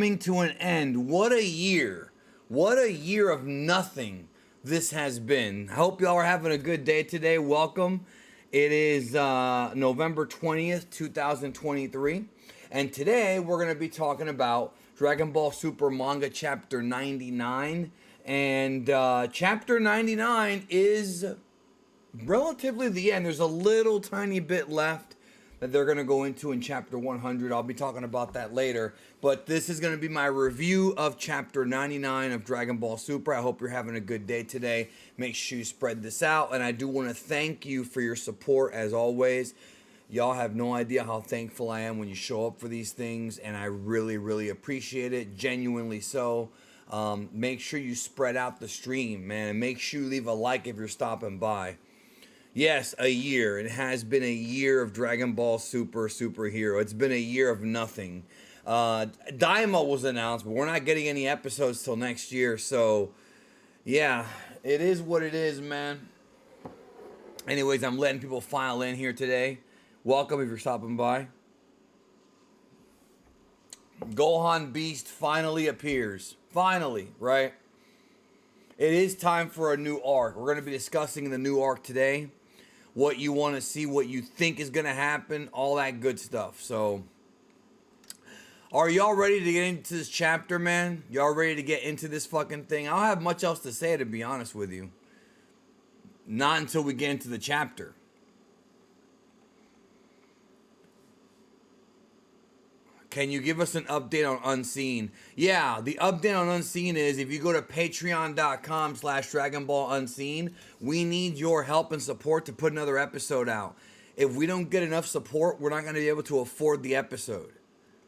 coming to an end. What a year. What a year of nothing this has been. I hope y'all are having a good day today. Welcome. It is November 20th, 2023. And today we're going to be talking about Dragon Ball Super Manga Chapter 99. And Chapter 99 is relatively the end. There's a little tiny bit left that they're going to go into in Chapter 100. I'll be talking about that later. But this is going to be my review of Chapter 99 of Dragon Ball Super. I hope you're having a good day today. Make sure you spread this out. And I do want to thank you for your support as always. Y'all have no idea how thankful I am when you show up for these things. And I really, really appreciate it. Genuinely so. Make sure you spread out the stream, man. And make sure you leave a like if you're stopping by. Yes, a year. It has been a year of Dragon Ball Super Superhero. It's been a year of nothing. Daima was announced, but we're not getting any episodes till next year. So, yeah, it is what it is, man. Anyways, I'm letting people file in here today. Welcome if you're stopping by. Gohan Beast finally appears. Finally, right? It is time for a new arc. We're going to be discussing the new arc today. What you want to see, what you think is going to happen, all that good stuff. So, are y'all ready to get into this chapter, man? Y'all ready to get into this fucking thing? I don't have much else to say, to be honest with you. Not until we get into the chapter. Can you give us an update on Unseen? Yeah, the update on Unseen is if you go to patreon.com/Dragon Ball Unseen, we need your help and support to put another episode out. If we don't get enough support, we're not going to be able to afford the episode.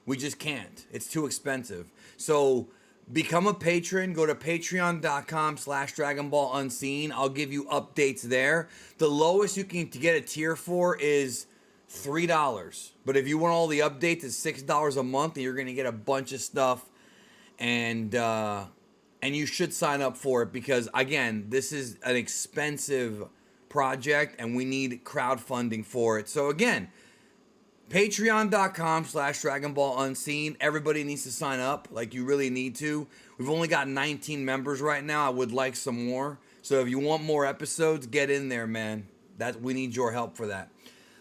We just can't. It's too expensive. So become a patron. Go to patreon.com/Dragon Ball Unseen. I'll give you updates there. The lowest you can get a tier for is $3. But if you want all the updates, it's $6 a month, and you're going to get a bunch of stuff. And you should sign up for it because, again, this is an expensive project, and we need crowdfunding for it. So, again, patreon.com/Dragon Ball Unseen. Everybody needs to sign up. Like, you really need to. We've only got 19 members right now. I would like some more. So, if you want more episodes, get in there, man. We need your help for that.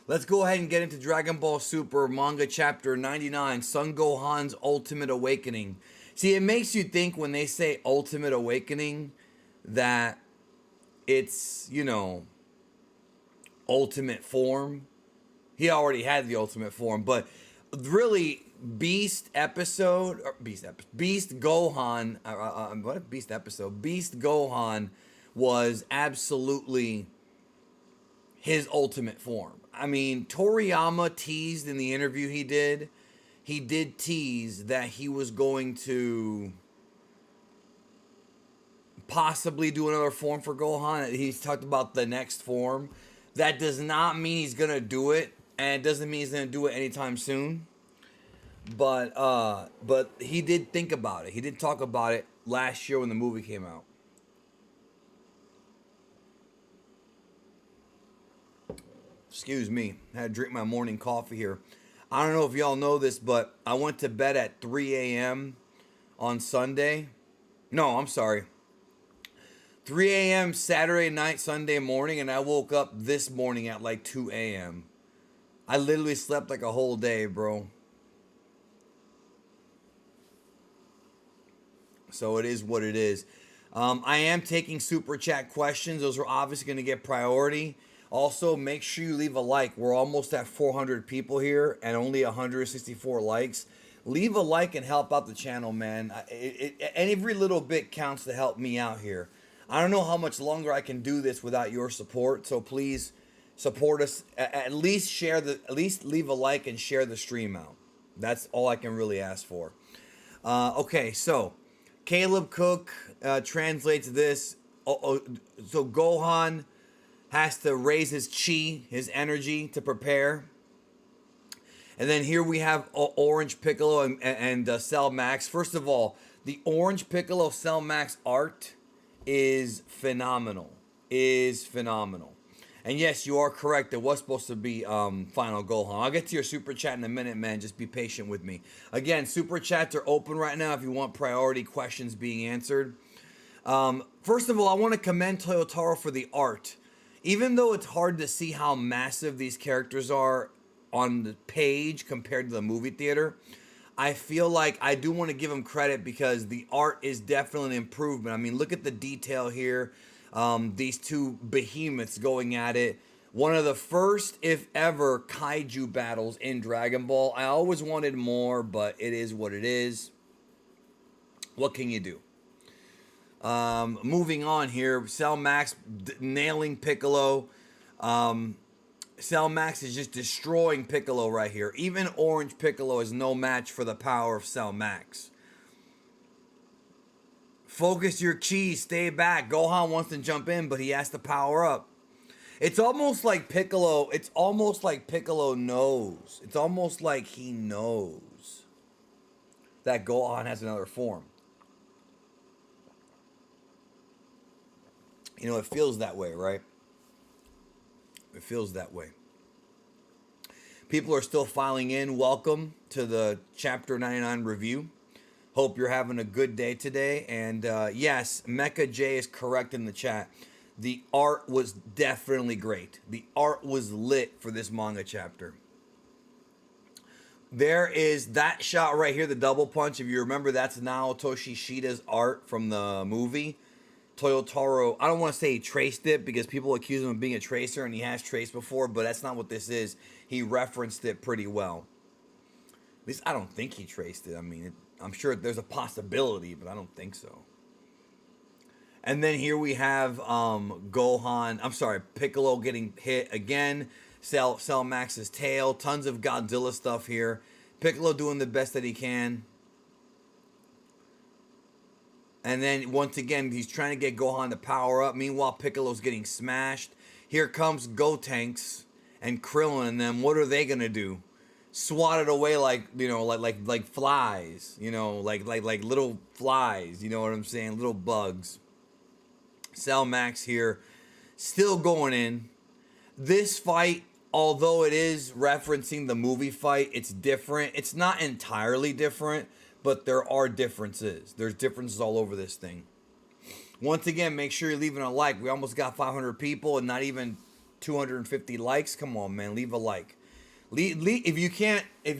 Let's go ahead and get into Dragon Ball Super Manga Chapter 99, Son Gohan's Ultimate Awakening. See, it makes you think when they say Ultimate Awakening that it's, ultimate form. He already had the ultimate form, but really, Beast Gohan was absolutely his ultimate form. I mean, Toriyama teased in the interview he did tease that he was going to possibly do another form for Gohan. He's talked about the next form. That does not mean he's going to do it, and it doesn't mean he's going to do it anytime soon. But he did think about it. He did talk about it last year when the movie came out. Excuse me, I had to drink my morning coffee here. I don't know if y'all know this, but I went to bed at 3 a.m. on Sunday. No, I'm sorry. 3 a.m. Saturday night, Sunday morning, and I woke up this morning at like 2 a.m. I literally slept like a whole day, bro. So it is what it is. I am taking super chat questions. Those are obviously going to get priority. Also, make sure you leave a like. We're almost at 400 people here and only 164 likes. Leave a like and help out the channel, man. Every little bit counts to help me out here. I don't know how much longer I can do this without your support, so please support us. At least leave a like and share the stream out. That's all I can really ask for. Okay, so Caleb Cook translates this. So Gohan has to raise his chi, his energy to prepare. And then here we have Orange Piccolo and Cell Max. First of all, the Orange Piccolo Cell Max art is phenomenal. And yes, you are correct. It was supposed to be Final Gohan. I'll get to your super chat in a minute, man. Just be patient with me. Again, super chats are open right now if you want priority questions being answered. First of all, I want to commend Toyotaro for the art. Even though it's hard to see how massive these characters are on the page compared to the movie theater, I feel like I do want to give him credit because the art is definitely an improvement. I mean, look at the detail here. These two behemoths going at it. One of the first, if ever, kaiju battles in Dragon Ball. I always wanted more, but it is what it is. What can you do? Moving on here, Cell Max nailing Piccolo. Cell Max is just destroying Piccolo right here. Even Orange Piccolo is no match for the power of Cell Max. Focus your chi, stay back. Gohan wants to jump in, but he has to power up. It's almost like Piccolo knows. It's almost like he knows that Gohan has another form. You know, it feels that way, right? It feels that way. People are still filing in. Welcome to the Chapter 99 review. Hope you're having a good day today. And yes, Mecha J is correct in the chat. The art was definitely great. The art was lit for this manga chapter. There is that shot right here, the double punch. If you remember, that's Naotoshi Shida's art from the movie. Toyotaro, I don't want to say he traced it because people accuse him of being a tracer, and he has traced before, but that's not what this is. He referenced it pretty well. At least I don't think he traced it. I mean, I'm sure there's a possibility, but I don't think so. And then here we have Piccolo getting hit again. Cell Max's tail. Tons of Godzilla stuff here. Piccolo doing the best that he can. And then, once again, he's trying to get Gohan to power up. Meanwhile, Piccolo's getting smashed. Here comes Gotenks and Krillin and them. What are they going to do? Swat it away like flies. Like little flies. You know what I'm saying? Little bugs. Cell Max here. Still going in. This fight, although it is referencing the movie fight, it's different. It's not entirely different. But there are differences. There's differences all over this thing. Once again, make sure you're leaving a like. We almost got 500 people and not even 250 likes. Come on, man, leave a like. If you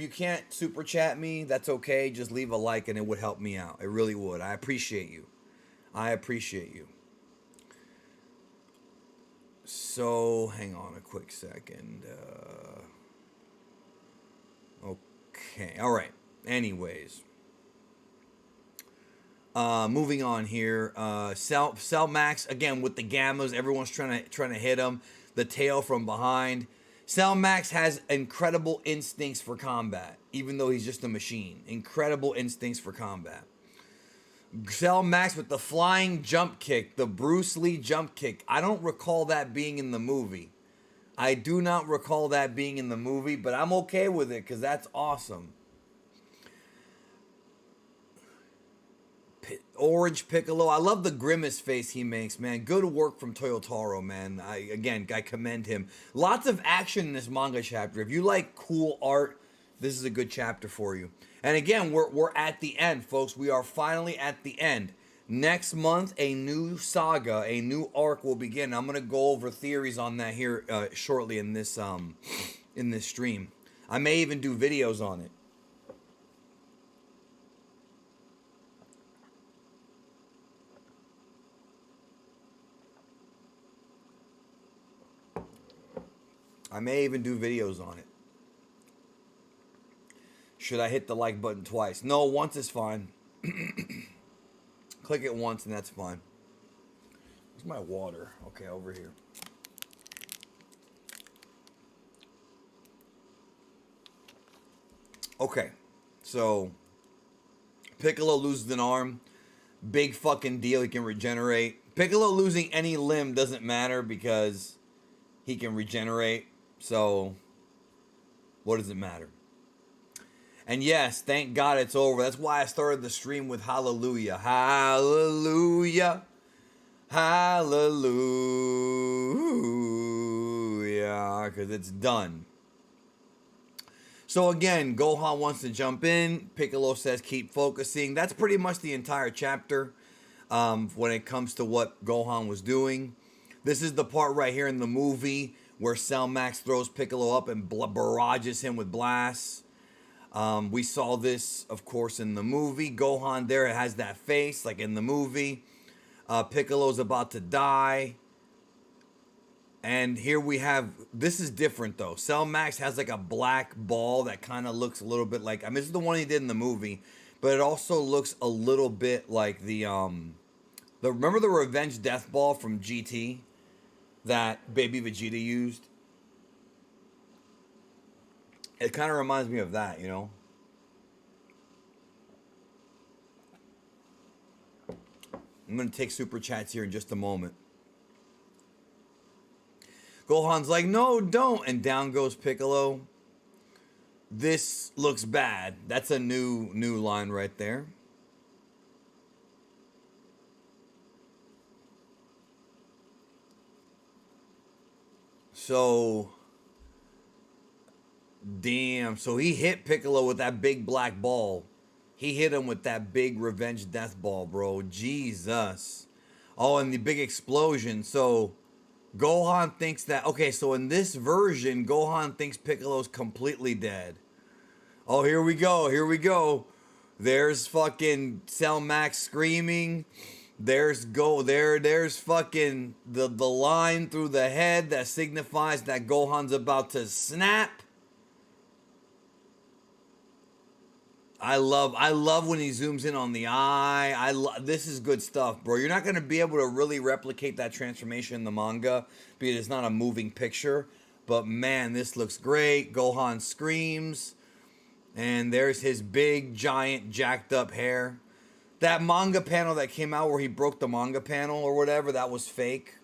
can't super chat me, that's okay. Just leave a like and it would help me out. It really would. I appreciate you. So, hang on a quick second. Okay, all right. Anyways. Moving on here, Cell Max again with the gammas. Everyone's trying to hit him. The tail from behind. Cell Max has incredible instincts for combat, even though he's just a machine. Incredible instincts for combat. Cell Max with the flying jump kick, the Bruce Lee jump kick. I don't recall that being in the movie. I do not recall that being in the movie, but I'm okay with it because that's awesome. Orange Piccolo. I love the grimace face he makes, man. Good work from Toyotaro, man. I commend him. Lots of action in this manga chapter. If you like cool art, this is a good chapter for you. And again, we're at the end, folks. We are finally at the end. Next month, a new saga, a new arc will begin. I'm gonna go over theories on that here shortly in this stream. I may even do videos on it. Should I hit the like button twice? No, once is fine. Click it once and that's fine. Where's my water? Okay, over here. Okay, so Piccolo loses an arm. Big fucking deal. He can regenerate. Piccolo losing any limb doesn't matter because he can regenerate. So, what does it matter? And yes, thank God it's over. That's why I started the stream with hallelujah. Hallelujah. Hallelujah. Alright, because it's done. So again, Gohan wants to jump in. Piccolo says keep focusing. That's pretty much the entire chapter when it comes to what Gohan was doing. This is the part right here in the movie where Cell Max throws Piccolo up and barrages him with blasts. We saw this, of course, in the movie. Gohan there has that face like in the movie. Piccolo's about to die. And here we have, this is different though. Cell Max has like a black ball that kind of looks a little bit like, I mean, this is the one he did in the movie, but it also looks a little bit like remember the Revenge Death Ball from GT that Baby Vegeta used? It kind of reminds me of that, you know? I'm going to take super chats here in just a moment. Gohan's like, no, don't. And down goes Piccolo. This looks bad. That's a new line right there. So, damn. So he hit Piccolo with that big black ball. He hit him with that big Revenge Death Ball, bro. Jesus. Oh, and the big explosion. So Gohan thinks that, okay, so in this version, Gohan thinks Piccolo's completely dead. Oh, here we go. There's fucking Cell Max screaming. There's fucking the line through the head that signifies that Gohan's about to snap. I love when he zooms in on the eye. This is good stuff, bro. You're not going to be able to really replicate that transformation in the manga because it's not a moving picture. But man, this looks great. Gohan screams. And there's his big, giant, jacked up hair. That manga panel that came out where he broke the manga panel or whatever, that was fake.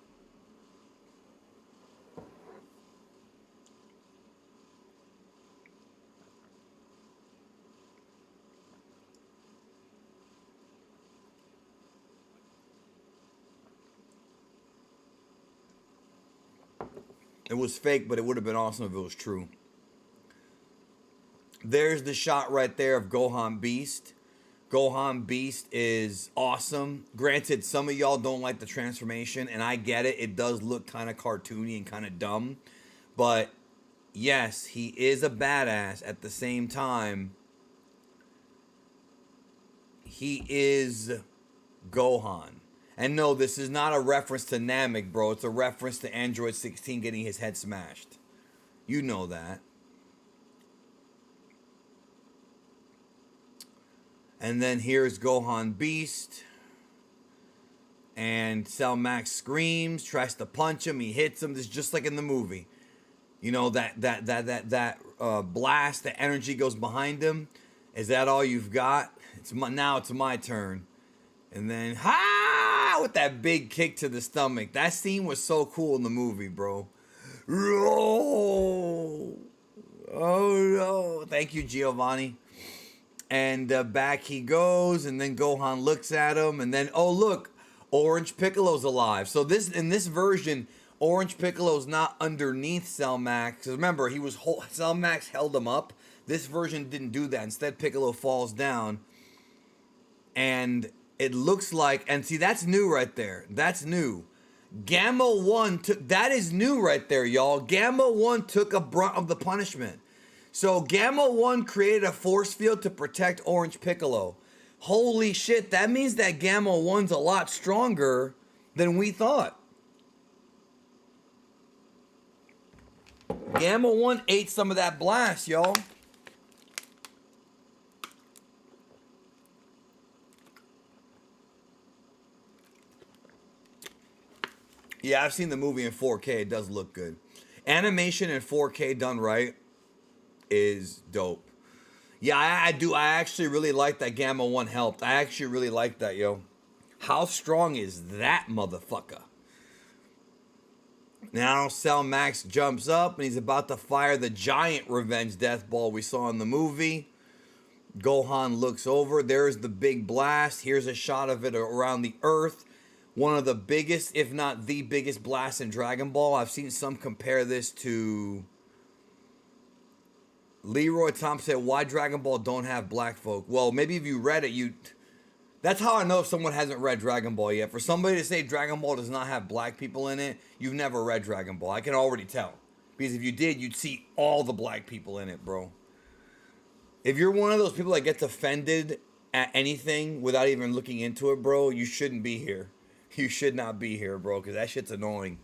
It was fake, but it would have been awesome if it was true. There's the shot right there of Gohan Beast. Gohan Beast is awesome. Granted, some of y'all don't like the transformation, and I get it. It does look kind of cartoony and kind of dumb. But, yes, he is a badass. At the same time, he is Gohan. And no, this is not a reference to Namek, bro. It's a reference to Android 16 getting his head smashed. You know that. And then here's Gohan Beast. And Cell Max screams, tries to punch him. He hits him. This is just like in the movie. You know, that blast, the energy goes behind him. Is that all you've got? Now it's my turn. And then, with that big kick to the stomach. That scene was so cool in the movie, bro. Oh no. Thank you, Giovanni. And back he goes, and then Gohan looks at him, and then, oh look, Orange Piccolo's alive. So in this version, Orange Piccolo's not underneath Cell Max. Remember, Cell Max held him up. This version didn't do that. Instead, Piccolo falls down, and it looks like, and see, that's new right there. That's new. Gamma 1 that is new right there, y'all. Gamma 1 took a brunt of the punishment. So Gamma 1 created a force field to protect Orange Piccolo. Holy shit, that means that Gamma 1's a lot stronger than we thought. Gamma 1 ate some of that blast, y'all. Yeah, I've seen the movie in 4K. It does look good. Animation in 4K done right is dope. Yeah, I do. I actually really like that Gamma 1 helped. I actually really like that, yo. How strong is that motherfucker? Now Cell Max jumps up and he's about to fire the giant Revenge Death Ball we saw in the movie. Gohan looks over. There's the big blast. Here's a shot of it around the Earth. One of the biggest, if not the biggest blast in Dragon Ball. I've seen some compare this to Leroy Thompson said, why Dragon Ball don't have black folk? Well, maybe if you read it, you... That's how I know if someone hasn't read Dragon Ball yet. For somebody to say Dragon Ball does not have black people in it, you've never read Dragon Ball. I can already tell. Because if you did, you'd see all the black people in it, bro. If you're one of those people that gets offended at anything without even looking into it, bro, you shouldn't be here. You should not be here, bro, because that shit's annoying.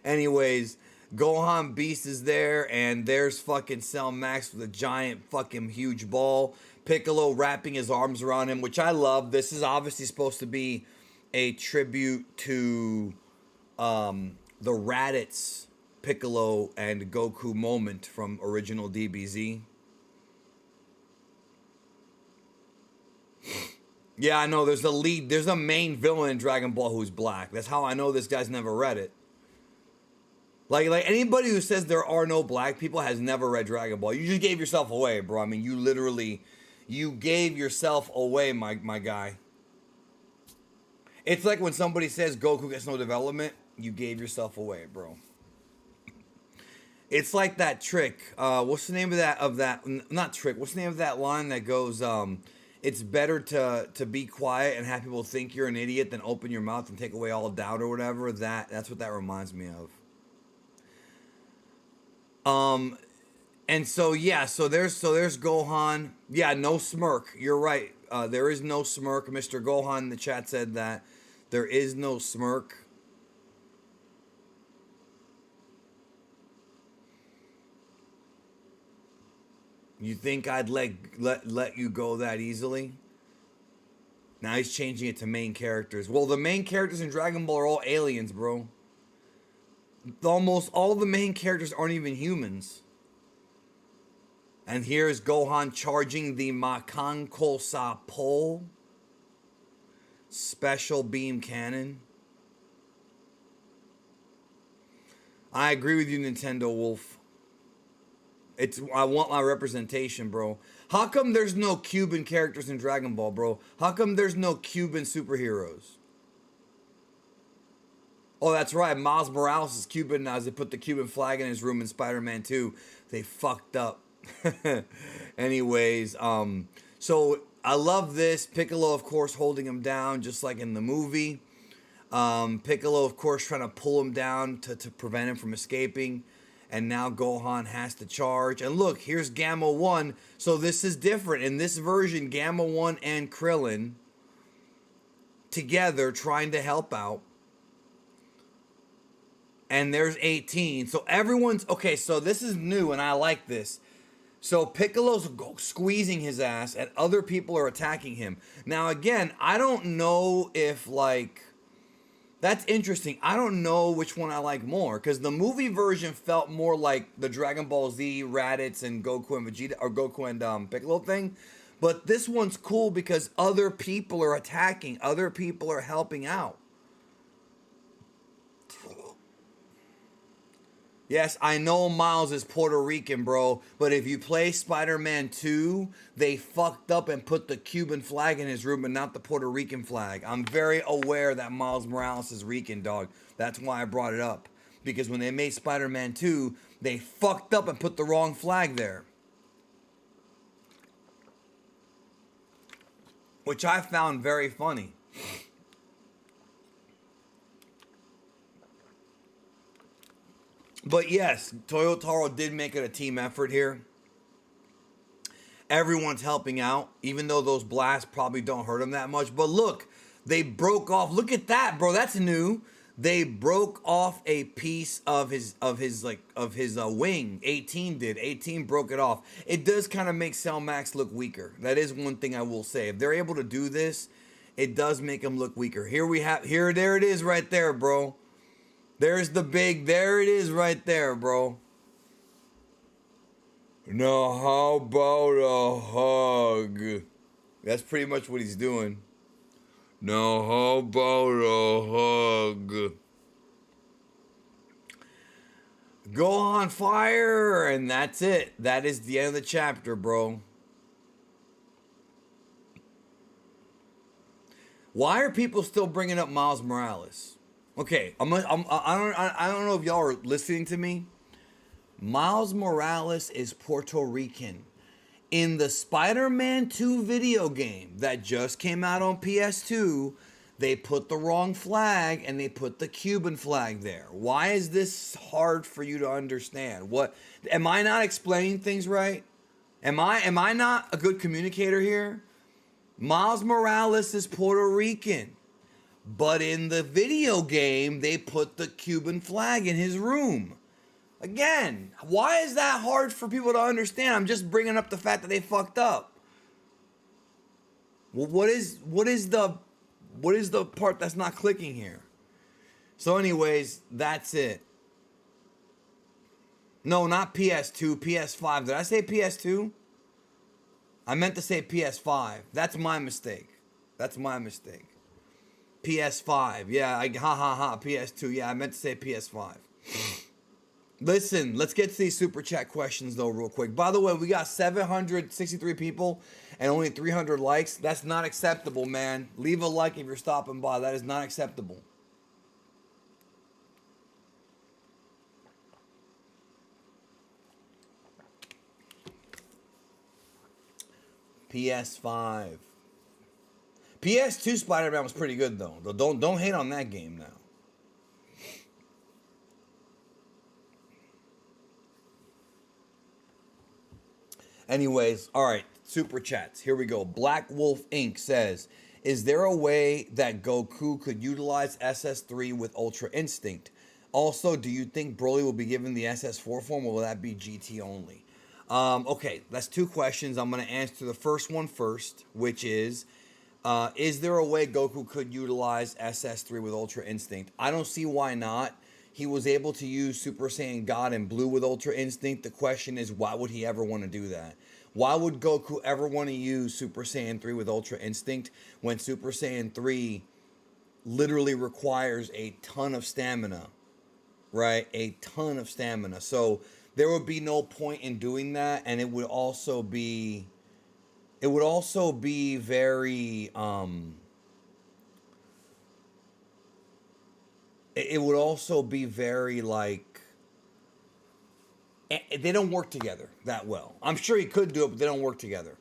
Anyways, Gohan Beast is there, and there's fucking Cell Max with a giant fucking huge ball. Piccolo wrapping his arms around him, which I love. This is obviously supposed to be a tribute to the Raditz Piccolo and Goku moment from original DBZ. Yeah, I know. There's a main villain in Dragon Ball who's black. That's how I know this guy's never read it. Like anybody who says there are no black people has never read Dragon Ball. You just gave yourself away, bro. I mean, you gave yourself away, my guy. It's like when somebody says Goku gets no development, you gave yourself away, bro. It's like that trick. What's the name of that? Not trick. What's the name of that line that goes, it's better to be quiet and have people think you're an idiot than open your mouth and take away all doubt or whatever. That's what that reminds me of. And so yeah, so there's Gohan. Yeah, no smirk. You're right. There is no smirk. Mr. Gohan in the chat said that there is no smirk. You think I'd let you go that easily? Now he's changing it to main characters. Well, the main characters in Dragon Ball are all aliens, bro. Almost all the main characters aren't even humans. And here's Gohan charging the Makankosa pole. Special beam cannon. I agree with you, Nintendo Wolf. I want my representation, bro. How come there's no Cuban characters in Dragon Ball, bro? How come there's no Cuban superheroes? Oh, that's right. Miles Morales is Cuban now as they put the Cuban flag in his room in Spider-Man 2. They fucked up. Anyways, so I love this. Piccolo, of course, holding him down just like in the movie. Piccolo, of course, trying to pull him down to prevent him from escaping. And now Gohan has to charge. And look, here's Gamma 1. So this is different. In this version, Gamma 1 and Krillin together trying to help out. And there's 18. So everyone's... Okay, so this is new and I like this. So Piccolo's squeezing his ass and other people are attacking him. Now again, I don't know if like... That's interesting. I don't know which one I like more. Because the movie version felt more like the Dragon Ball Z, Raditz, and Goku and Vegeta... Or Goku and Piccolo thing. But this one's cool because other people are attacking. Other people are helping out. Yes, I know Miles is Puerto Rican, bro, but if you play Spider-Man 2, they fucked up and put the Cuban flag in his room and not the Puerto Rican flag. I'm very aware that Miles Morales is Rican, dog. That's why I brought it up. Because when they made Spider-Man 2, they fucked up and put the wrong flag there. Which I found very funny. But yes, Toyotaro did make it a team effort here. Everyone's helping out, even though those blasts probably don't hurt him that much. But look, they broke off. Look at that, bro. That's new. They broke off a piece of his wing. 18 did. 18 broke it off. It does kind of make Cell Max look weaker. That is one thing I will say. If they're able to do this, it does make him look weaker. There it is right there, bro. There it is right there, bro. Now how about a hug? That's pretty much what he's doing. Now how about a hug? Go on fire, and that's it. That is the end of the chapter, bro. Why are people still bringing up Miles Morales? Okay, I don't know if y'all are listening to me. Miles Morales is Puerto Rican. In the Spider-Man 2 video game that just came out on PS2, they put the wrong flag and they put the Cuban flag there. Why is this hard for you to understand? What, am I not explaining things right? Am I not a good communicator here? Miles Morales is Puerto Rican. But in the video game, they put the Cuban flag in his room. Again, why is that hard for people to understand? I'm just bringing up the fact that they fucked up. Well, what is the part that's not clicking here? So anyways, that's it. No, not PS2, PS5. Did I say PS2? I meant to say PS5. That's my mistake. PS5. Yeah, PS2. Yeah, I meant to say PS5. Listen, let's get to these super chat questions though real quick. By the way, we got 763 people and only 300 likes. That's not acceptable, man. Leave a like if you're stopping by. That is not acceptable. PS5. PS2 Spider-Man was pretty good though. Don't hate on that game now. Anyways, all right, super chats. Here we go. Black Wolf Inc. says, is there a way that Goku could utilize SS3 with Ultra Instinct? Also, do you think Broly will be given the SS4 form, or will that be GT only? Okay, that's two questions. I'm going to answer the first one first, which is there a way Goku could utilize SS3 with Ultra Instinct? I don't see why not. He was able to use Super Saiyan God and Blue with Ultra Instinct. The question is, why would he ever want to do that? Why would Goku ever want to use Super Saiyan 3 with Ultra Instinct when Super Saiyan 3 literally requires a ton of stamina, right? A ton of stamina. So there would be no point in doing that, and it would also be very it would also be very like, they don't work together that well. I'm sure he could do it, but they don't work together.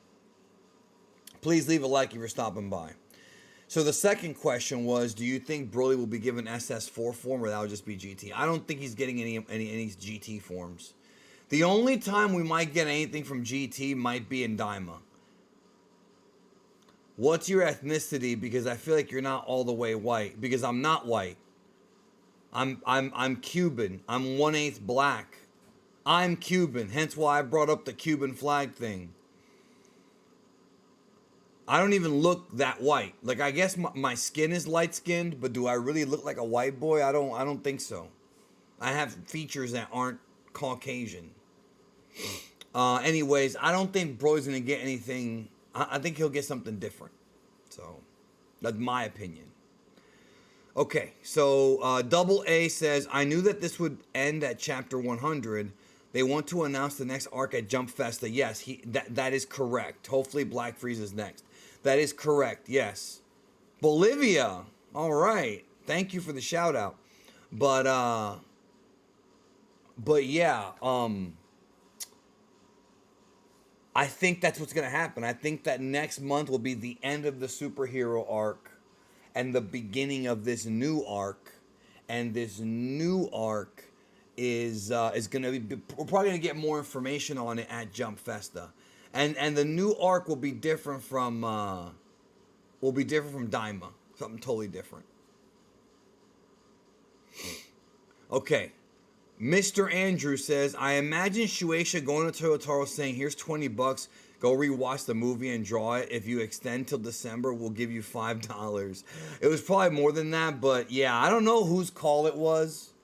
Please leave a like if you're stopping by. So the second question was, do you think Broly will be given SS4 form, or that would just be GT? I don't think he's getting any GT forms. The only time we might get anything from GT might be in Daima. What's your ethnicity? Because I feel like you're not all the way white. Because I'm not white. I'm Cuban. I'm 1/8 black. I'm Cuban. Hence why I brought up the Cuban flag thing. I don't even look that white. Like, I guess my skin is light skinned, but do I really look like a white boy? I don't think so. I have features that aren't Caucasian. Anyways, I don't think Broly's gonna get anything. I think he'll get something different. So that's my opinion. Okay, so Double A says, I knew that this would end at chapter 100. They want to announce the next arc at Jump Festa. Yes, that is correct. Hopefully Black Frieza is next. That is correct, yes. Bolivia. All right. Thank you for the shout out. But yeah, I think that's what's going to happen. I think that next month will be the end of the superhero arc and the beginning of this new arc. And this new arc is going to be, we're probably going to get more information on it at Jump Festa. And the new arc will be different from Daima. Something totally different. Okay. Mr. Andrew says, I imagine Shueisha going to Toyotaro saying, here's $20. Go rewatch the movie and draw it. If you extend till December, we'll give you $5. It was probably more than that, but yeah, I don't know whose call it was.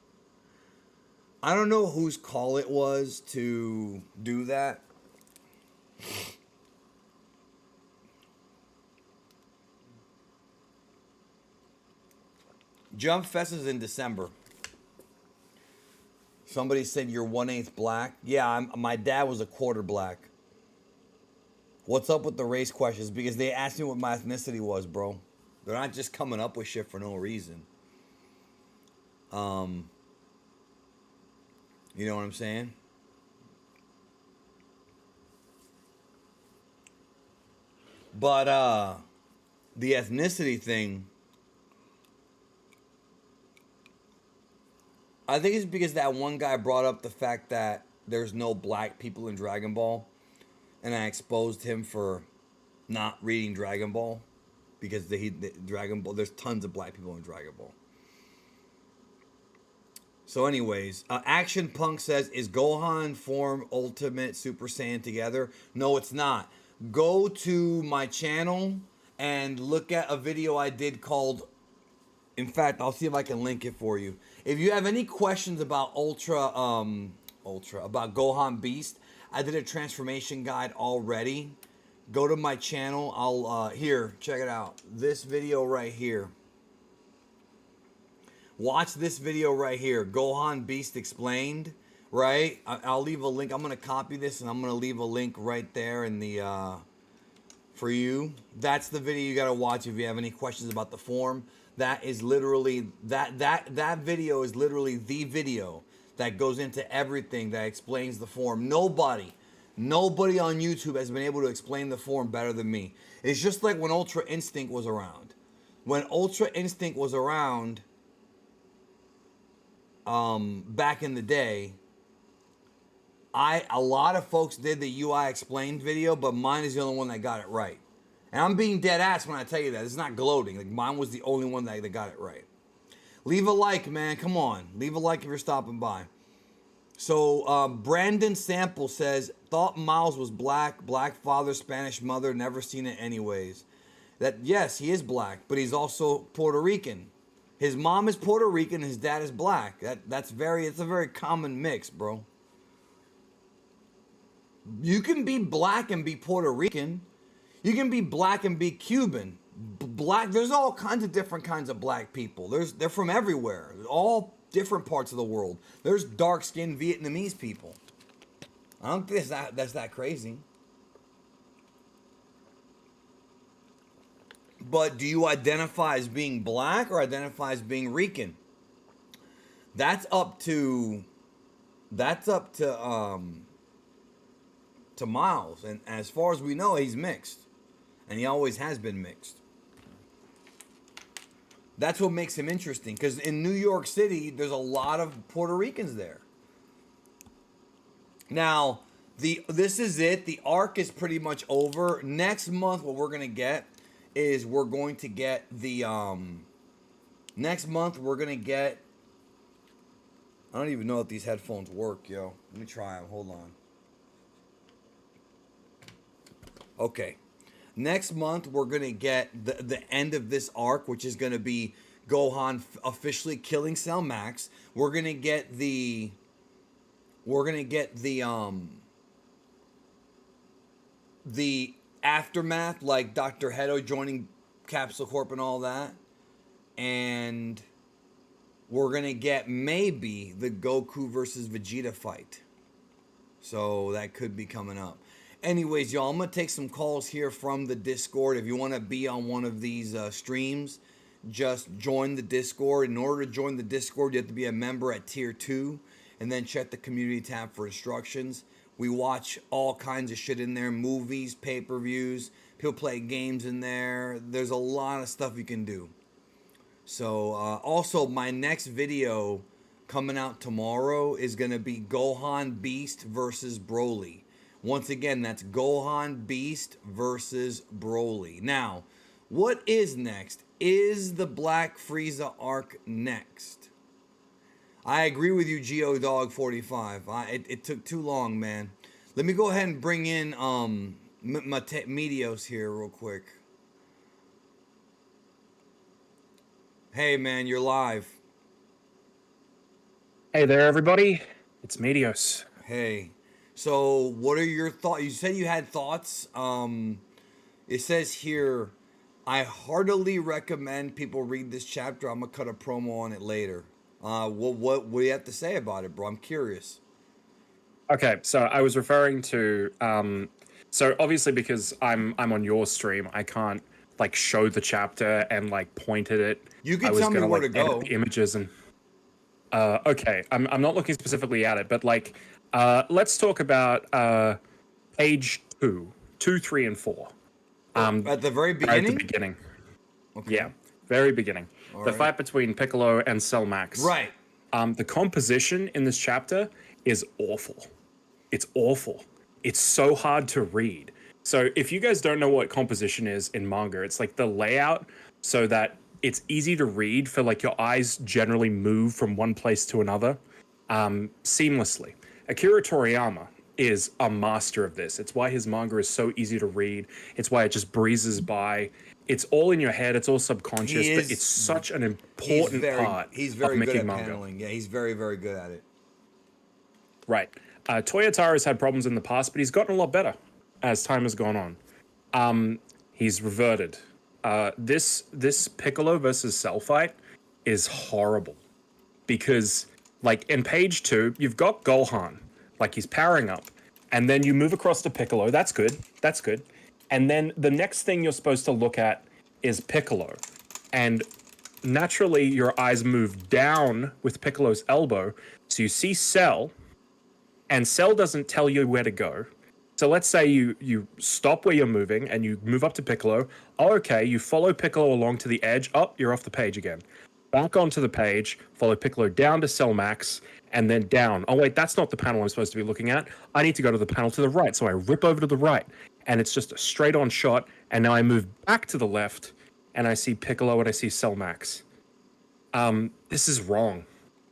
I don't know whose call it was to do that. Jump Fest is in December. Somebody said you're 1/8 black. Yeah, my dad was a quarter black. What's up with the race questions? Because they asked me what my ethnicity was, bro. They're not just coming up with shit for no reason. Um, you know what I'm saying? But the ethnicity thing, I think it's because that one guy brought up the fact that there's no black people in Dragon Ball, and I exposed him for not reading Dragon Ball because the Dragon Ball, there's tons of black people in Dragon Ball. So, anyways, Action Punk says, "Is Gohan form Ultimate Super Saiyan together?" No, it's not. Go to my channel and look at a video I did called. In fact, I'll see if I can link it for you. If you have any questions about about Gohan Beast, I did a transformation guide already. Go to my channel. I'll here, check it out. This video right here. Watch this video right here. Gohan Beast Explained, right? I'll leave a link. I'm going to copy this and I'm going to leave a link right there in the for you. That's the video you got to watch if you have any questions about the form. That is literally that video is literally the video that goes into everything that explains the form. Nobody on YouTube has been able to explain the form better than me. It's just like when Ultra Instinct was around. When Ultra Instinct was around, back in the day, a lot of folks did the UI explained video, but mine is the only one that got it right. And I'm being dead ass when I tell you that. It's not gloating. Like, mine was the only one that got it right. Leave a like, man. Come on. Leave a like if you're stopping by. So, Brandon Sample says, thought Miles was black father, Spanish mother, never seen it anyways. Yes, he is black, but he's also Puerto Rican. His mom is Puerto Rican, his dad is black. It's a very common mix, bro. You can be black and be Puerto Rican. You can be black and be Cuban. There's all kinds of different kinds of black people. They're from everywhere. All different parts of the world. There's dark-skinned Vietnamese people. I don't think that's that crazy. But do you identify as being black or identify as being Rican? That's up to Miles, and as far as we know, he's mixed, and he always has been mixed. That's what makes him interesting, because in New York City, there's a lot of Puerto Ricans there. Now, this is it. The arc is pretty much over. Next month, what we're gonna get is next month we're gonna get. I don't even know if these headphones work, yo. Let me try them. Hold on. Okay. Next month, we're going to get the end of this arc, which is going to be Gohan officially killing Cell Max. We're going to get the aftermath, like Dr. Hedo joining Capsule Corp and all that. And we're going to get maybe the Goku versus Vegeta fight. So that could be coming up. Anyways, y'all, I'm going to take some calls here from the Discord. If you want to be on one of these streams, just join the Discord. In order to join the Discord, you have to be a member at Tier 2, and then check the community tab for instructions. We watch all kinds of shit in there, movies, pay-per-views, people play games in there. There's a lot of stuff you can do. So, also, my next video coming out tomorrow is going to be Gohan Beast versus Broly. Once again, that's Gohan Beast versus Broly. Now, what is next? Is the Black Frieza arc next? I agree with you, GeoDog45. It took too long, man. Let me go ahead and bring in Medios here real quick. Hey, man, you're live. Hey there, everybody. It's Medios. Hey. So, what are your thoughts? You said you had thoughts. It says here, I heartily recommend people read this chapter. I'm gonna cut a promo on it later. What do you have to say about it, bro? I'm curious. Okay, so I was referring to so obviously because I'm on your stream, I can't like show the chapter and like point at it. You I can was tell me gonna where like to edit go. the images and okay. I'm not looking specifically at it, but like let's talk about page 2, 3, and 4. At the very Right at the beginning? beginning. Okay. Yeah, very beginning. All The right. fight between Piccolo and Cell Max. Right. The composition in this chapter is awful. It's awful. It's so hard to read. So if you guys don't know what composition is in manga, it's like the layout so that it's easy to read for like your eyes generally move from one place to another seamlessly. Akira Toriyama is a master of this. It's why his manga is so easy to read. It's why it just breezes by. It's all in your head. It's all subconscious, but it's such an important part he's of very good making at manga. paneling. Yeah, he's very, very good at it. Right. Toyotaro's had problems in the past, but he's gotten a lot better as time has gone on. He's reverted. This Piccolo versus Cell fight is horrible because, like in page 2, you've got Gohan, like he's powering up, and then you move across to Piccolo. That's good. That's good. And then the next thing you're supposed to look at is Piccolo, and naturally your eyes move down with Piccolo's elbow, so you see Cell. And Cell doesn't tell you where to go. So let's say you stop where you're moving and you move up to Piccolo. Oh, okay, you follow Piccolo along to the edge. Oh, you're off the page again. Back onto the page, follow Piccolo down to Cell Max, and then down. Oh, wait, that's not the panel I'm supposed to be looking at. I need to go to the panel to the right. So I rip over to the right, and it's just a straight on shot. And now I move back to the left, and I see Piccolo and I see Cell Max. This is wrong.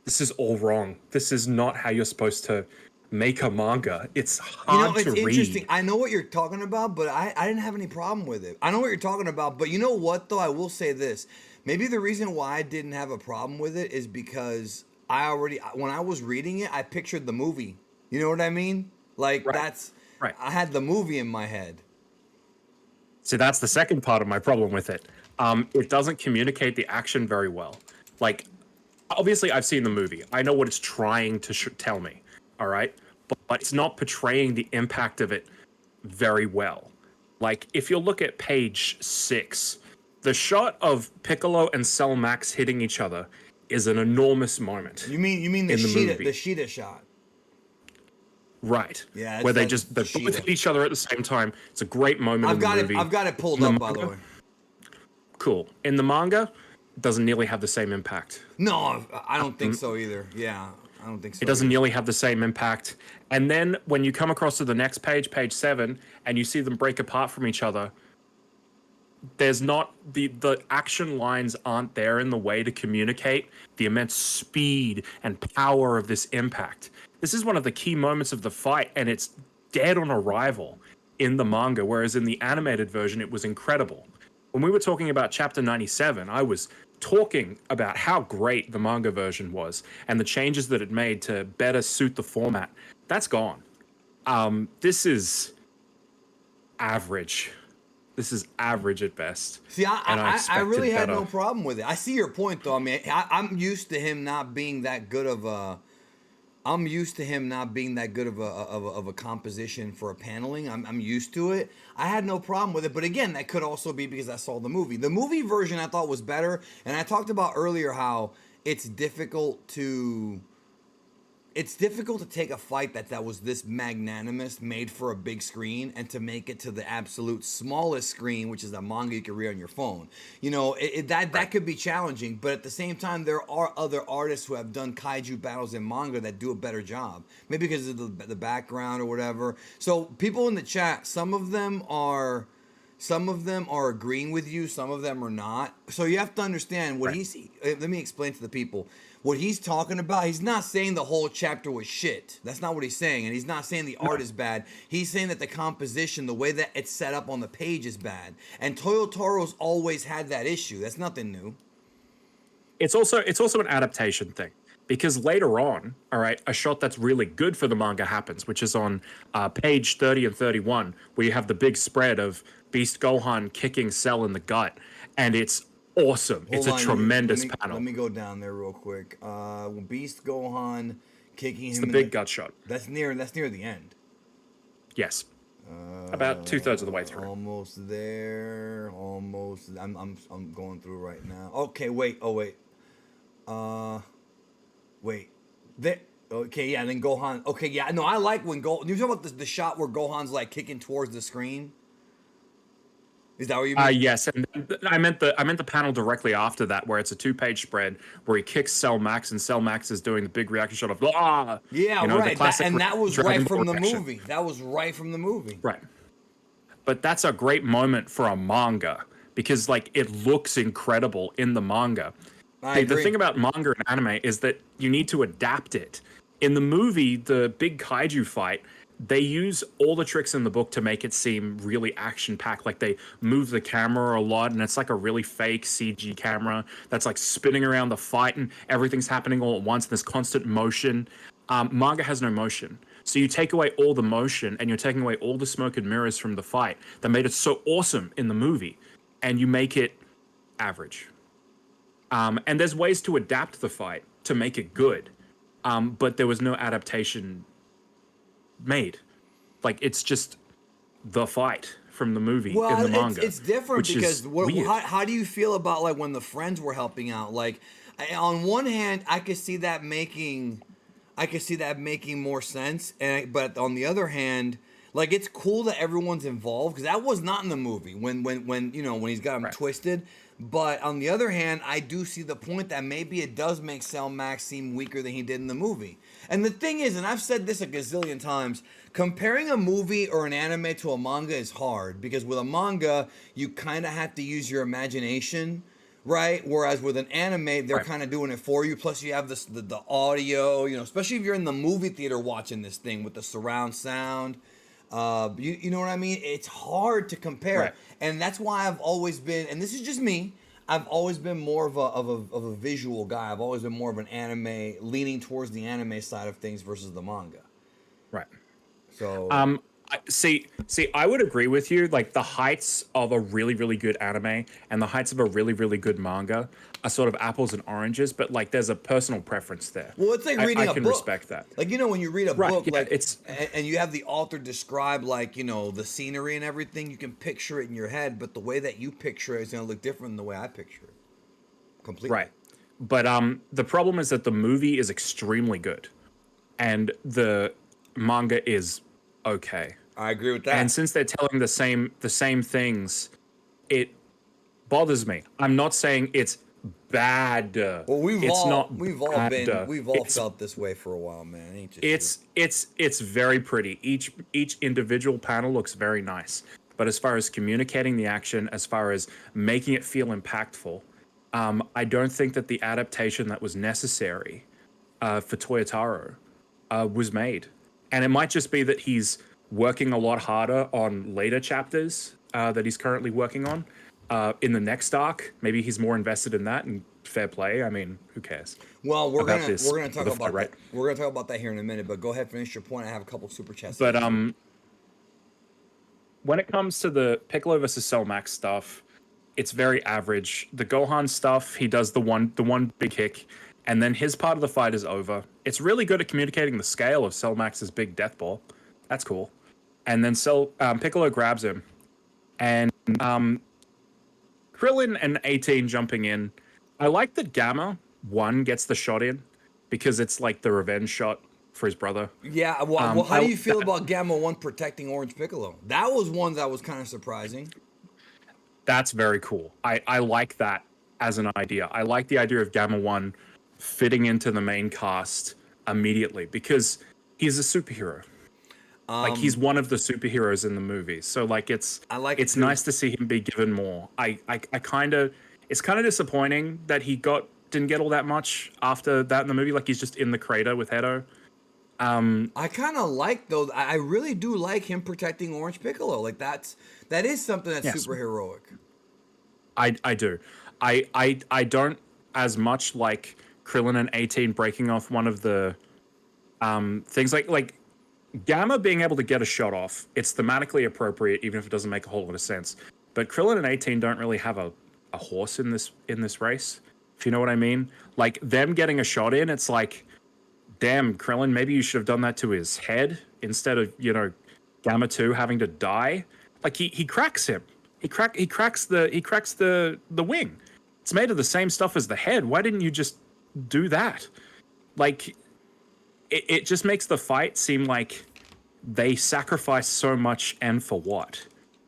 This is all wrong. This is not how you're supposed to make a manga. It's hard It's to interesting. read. I know what you're talking about, but I didn't have any problem with it. I know what you're talking about, but you know what though? I will say this. Maybe the reason why I didn't have a problem with it is because when I was reading it, I pictured the movie. You know what I mean? Like Right. Right. I had the movie in my head. So that's the second part of my problem with it. It doesn't communicate the action very well. Like, obviously, I've seen the movie. I know what it's trying to tell me. All right, but it's not portraying the impact of it very well. Like, if you look at page 6, the shot of Piccolo and Cell Max hitting each other is an enormous moment. You mean the in the movie. Sheeta shot? Right. Yeah, Where they that's both Sheeta. hit each other at the same time. It's a great moment in the movie. I've got it pulled In the up by the manga? way. Cool. In the manga, it doesn't nearly have the same impact. No, I don't think so either. Yeah, I don't think so. It doesn't either. nearly have the same impact. And then when you come across to the next page, page 7, and you see them break apart from each other, there's not the action lines aren't there in the way to communicate the immense speed and power of this impact. This is one of the key moments of the fight, and it's dead on arrival in the manga, whereas in the animated version, it was incredible. When we were talking about chapter 97, I was talking about how great the manga version was and the changes that it made to better suit the format. That's gone. This is average. This is average at best. See, and I expected really had better. no problem with it. I see your point, though. I mean, I'm used to him not being that good of a. I'm used to him not being that good of a composition for a paneling. I'm used to it. I had no problem with it, but again, that could also be because I saw the movie. The movie version I thought was better, and I talked about earlier how it's difficult to take a fight that was this magnanimous, made for a big screen, and to make it to the absolute smallest screen, which is a manga you can read on your phone. You know, that could be challenging, but at the same time, there are other artists who have done kaiju battles in manga that do a better job. Maybe because of the background or whatever. So people in the chat, some of them are agreeing with you, some of them are not. So you have to understand what let me explain to the people. What he's talking about, he's not saying the whole chapter was shit. That's not what he's saying. And he's not saying the art is bad. He's saying that the composition, the way that it's set up on the page is bad. And Toyotaro's always had that issue. That's nothing new. It's also an adaptation thing. Because later on, all right, a shot that's really good for the manga happens, which is on page 30 and 31, where you have the big spread of Beast Gohan kicking Cell in the gut. And it's awesome. It's a tremendous panel. Let me go down there real quick. Beast Gohan kicking him. It's the big gut shot. That's near the end. Yes. About 2/3 of the way through. Almost there. Almost. I'm going through right now. Okay, wait. Oh wait. Uh, wait. There. Okay, yeah. Then Gohan. Okay, yeah. No, I like when You talking about the shot where Gohan's like kicking towards the screen? Is that what you mean? Yes, and I meant the panel directly after that, where it's a 2-page spread where he kicks Cell Max, and Cell Max is doing the big reaction shot of ah, Yeah, the right. classic That was Dragon right Ball from the reaction. movie. That was right from the movie. Right. But that's a great moment for a manga because like it looks incredible in the manga. I The agree. thing about manga and anime is that you need to adapt it. In the movie, the big kaiju fight, they use all the tricks in the book to make it seem really action packed. Like they move the camera a lot, and it's like a really fake CG camera that's like spinning around the fight, and everything's happening all at once. And there's constant motion. Manga has no motion. So you take away all the motion and you're taking away all the smoke and mirrors from the fight that made it so awesome in the movie, and you make it average. And there's ways to adapt the fight to make it good, but there was no adaptation made. Like it's just the fight from the movie in the manga. It's different which because is weird. how do you feel about like when the friends were helping out? Like, on one hand, I could see that making more sense, but on the other hand, like it's cool that everyone's involved because that was not in the movie when when he's got him Right. twisted. But on the other hand, I do see the point that maybe it does make Cell Max seem weaker than he did in the movie. And the thing is, and I've said this a gazillion times, comparing a movie or an anime to a manga is hard because with a manga, you kind of have to use your imagination, right? Whereas with an anime, they're Right. kind of doing it for you. Plus, you have the audio, especially if you're in the movie theater watching this thing with the surround sound. You know what I mean? It's hard to compare, Right. and that's why I've always been. And this is just me. I've always been more of a visual guy. I've always been more of an anime, leaning towards the anime side of things versus the manga. Right. So See, I would agree with you. Like the heights of a really, really good anime and the heights of a really, really good manga are sort of apples and oranges. But like, there's a personal preference there. well, it's like reading I a can book. respect that. Like when you read a Right, book, yeah, like it's- and you have the author describe like the scenery and everything. You can picture it in your head, but the way that you picture it is gonna look different than the way I picture it. Completely. Right. But the problem is that the movie is extremely good, and the manga is okay. I agree with that. And since they're telling the same things, it bothers me. I'm not saying it's bad. well, It's not we've all bad. It's- felt this way for a while, man. It ain't just it's very pretty. Each individual panel looks very nice. But as far as communicating the action, as far as making it feel impactful, I don't think that the adaptation that was necessary for Toyotaro was made. And it might just be that he's working a lot harder on later chapters that he's currently working on. In the next arc, maybe he's more invested in that, and fair play. I mean, who cares? Well, about this we're gonna talk other about fight, right? that. We're gonna talk about that here in a minute. But go ahead, finish your point. I have a couple super chats. But when it comes to the Piccolo versus Cell Max stuff, it's very average. The Gohan stuff, he does the one big kick, and then his part of the fight is over. It's really good at communicating the scale of Cell Max's big death ball. That's cool. And then Piccolo grabs him, and Krillin and 18 jumping in. I like that Gamma 1 gets the shot in because it's like the revenge shot for his brother. Yeah. Well, how do you feel that- about Gamma 1 protecting Orange Piccolo? That was one that was kind of surprising. That's very cool. I like that as an idea. I like the idea of Gamma 1 fitting into the main cast immediately because he's a superhero. Like he's one of the superheroes in the movie. So like it's it too. nice to see him be given more. I kind of it's kind of disappointing that he didn't get all that much after that in the movie. Like he's just in the crater with Hedo. I kind of like though. I really do like him protecting Orange Piccolo. Like that is something that's Yes. super heroic. I do. I don't as much like Krillin and 18 breaking off one of the things like Gamma being able to get a shot off. It's thematically appropriate, even if it doesn't make a whole lot of sense. But Krillin and 18 don't really have a horse in this race, if you know what I mean. Like them getting a shot in, it's like, damn, Krillin, maybe you should have done that to his head instead of Gamma 2 having to die. Like he cracks him. He cracks the wing. It's made of the same stuff as the head. Why didn't you just do that? Like it just makes the fight seem like they sacrifice so much and for what,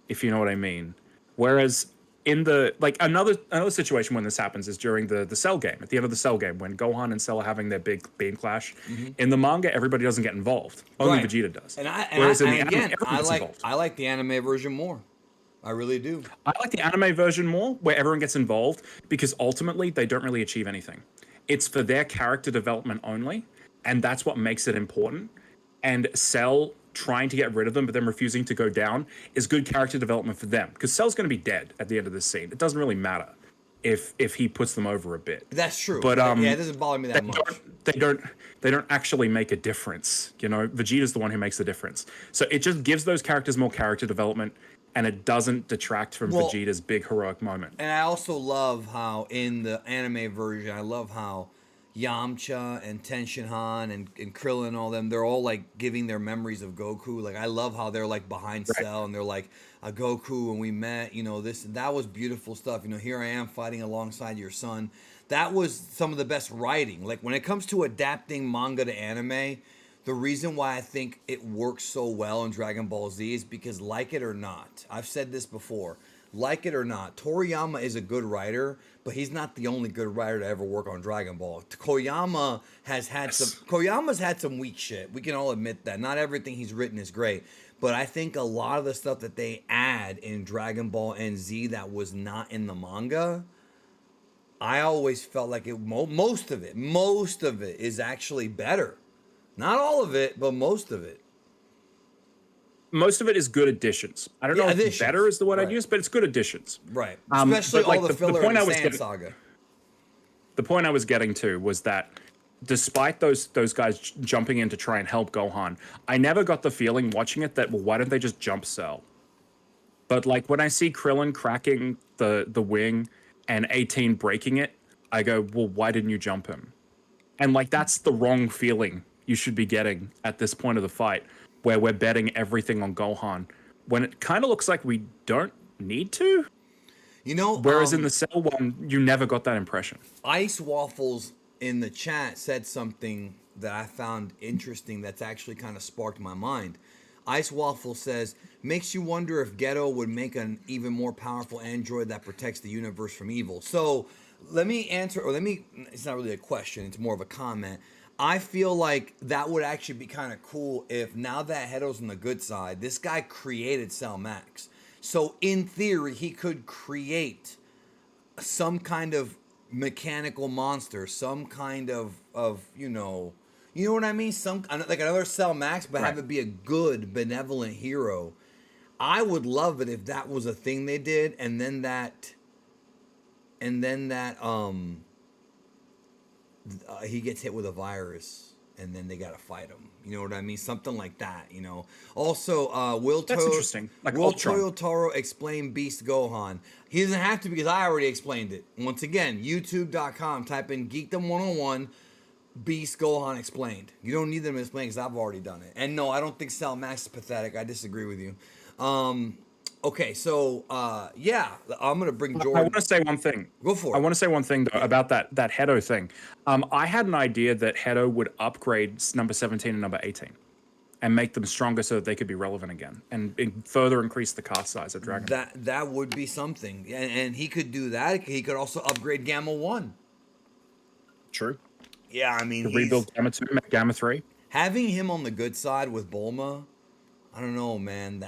if you know what I mean. Whereas in the like another situation when this happens is during the Cell game, at the end of the Cell game, when Gohan and Cell are having their big beam clash. In the manga, everybody doesn't get involved. Only Right. Vegeta does. Whereas in the anime, again, everyone gets involved. I like the anime version more. I really do. I like the anime version more, where everyone gets involved, because ultimately they don't really achieve anything. It's for their character development only, and that's what makes it important. And Cell trying to get rid of them, but then refusing to go down, is good character development for them. Because Cell's going to be dead at the end of this scene. It doesn't really matter if he puts them over a bit. That's true. But yeah, it doesn't bother me that much. They don't actually make a difference. You know, Vegeta's the one who makes the difference. So it just gives those characters more character development, and it doesn't detract from Vegeta's big heroic moment. And I also love how in the anime version, I love how Yamcha and Tenshinhan and Krillin and all them, they're all like giving their memories of Goku. Like I love how they're like behind Cell and they're like, Goku, when we met, you know, this and that was beautiful stuff. You know, here I am fighting alongside your son. That was some of the best writing. Like when it comes to adapting manga to anime, the reason why I think it works so well in Dragon Ball Z is because, like it or not, I've said this before, like it or not, Toriyama is a good writer, but he's not the only good writer to ever work on Dragon Ball. Koyama's had some weak shit. We can all admit that. Not everything he's written is great, but I think a lot of the stuff that they add in Dragon Ball and Z that was not in the manga, I always felt like most of it is actually better. Not all of it, but most of it. Most of it is good additions. I don't know if better is the word I'd use, but it's good additions. Right. Especially all the filler in the Sand Saga. The point I was getting to was that despite those guys jumping in to try and help Gohan, I never got the feeling watching it that, well, why don't they just jump Cell? But like when I see Krillin cracking the wing and 18 breaking it, I go, well, why didn't you jump him? And like that's the wrong feeling you should be getting at this point of the fight, where we're betting everything on Gohan, when it kind of looks like we don't need to. You know, whereas in the Cell one, you never got that impression. Ice Waffles in the chat said something that I found interesting that's actually kind of sparked my mind. Ice Waffle says, makes you wonder if Ghetto would make an even more powerful android that protects the universe from evil. So let me answer, it's not really a question, it's more of a comment. I feel like that would actually be kind of cool if now that Heto's on the good side, this guy created Cell Max. So in theory, he could create some kind of mechanical monster, some kind of you know what I mean? Some like another Cell Max, but have it be a good, benevolent hero. I would love it if that was a thing they did, and then that he gets hit with a virus, and then they gotta fight him. You know what I mean? Something like that. You know. Also, That's interesting. Like Will Ultron. Toyotaro explain Beast Gohan? He doesn't have to because I already explained it. Once again, YouTube.com. Type in Geekdom 101. Beast Gohan explained. You don't need them to explain because I've already done it. And no, I don't think Cell Max is pathetic. I disagree with you. Okay, so yeah, I'm gonna bring Jordan. I want to say one thing. Go for it. I want to say one thing though about that Hedo thing. I had an idea that Hedo would upgrade number 17 and number 18, and make them stronger so that they could be relevant again, and further increase the cast size of Dragon. That would be something, and he could do that. He could also upgrade Gamma 1. True. Yeah, I mean, rebuild Gamma 2, make Gamma 3. Having him on the good side with Bulma, I don't know, man.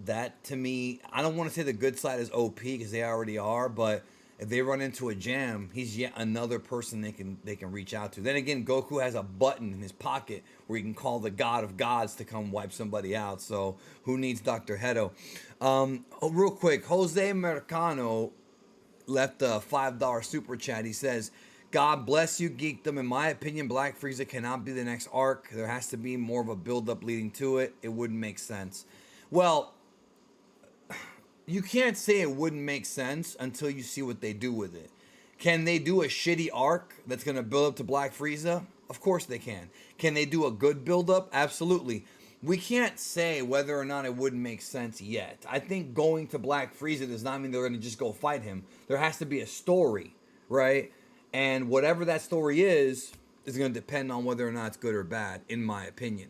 That to me, I don't want to say the good side is OP because they already are, but if they run into a jam, he's yet another person they can reach out to. Then again, Goku has a button in his pocket where he can call the God of Gods to come wipe somebody out. So who needs Dr. Hedo? Real quick, Jose Mercano left a $5 super chat. He says, God bless you, Geekdom. In my opinion, Black Frieza cannot be the next arc. There has to be more of a build-up leading to it. It wouldn't make sense. Well, you can't say it wouldn't make sense until you see what they do with it. Can they do a shitty arc that's going to build up to Black Frieza? Of course they can. Can they do a good build-up? Absolutely. we can't say whether or not it wouldn't make sense yet. I think going to Black Frieza does not mean they're going to just go fight him. There has to be a story, right? And whatever that story is going to depend on whether or not it's good or bad, in my opinion.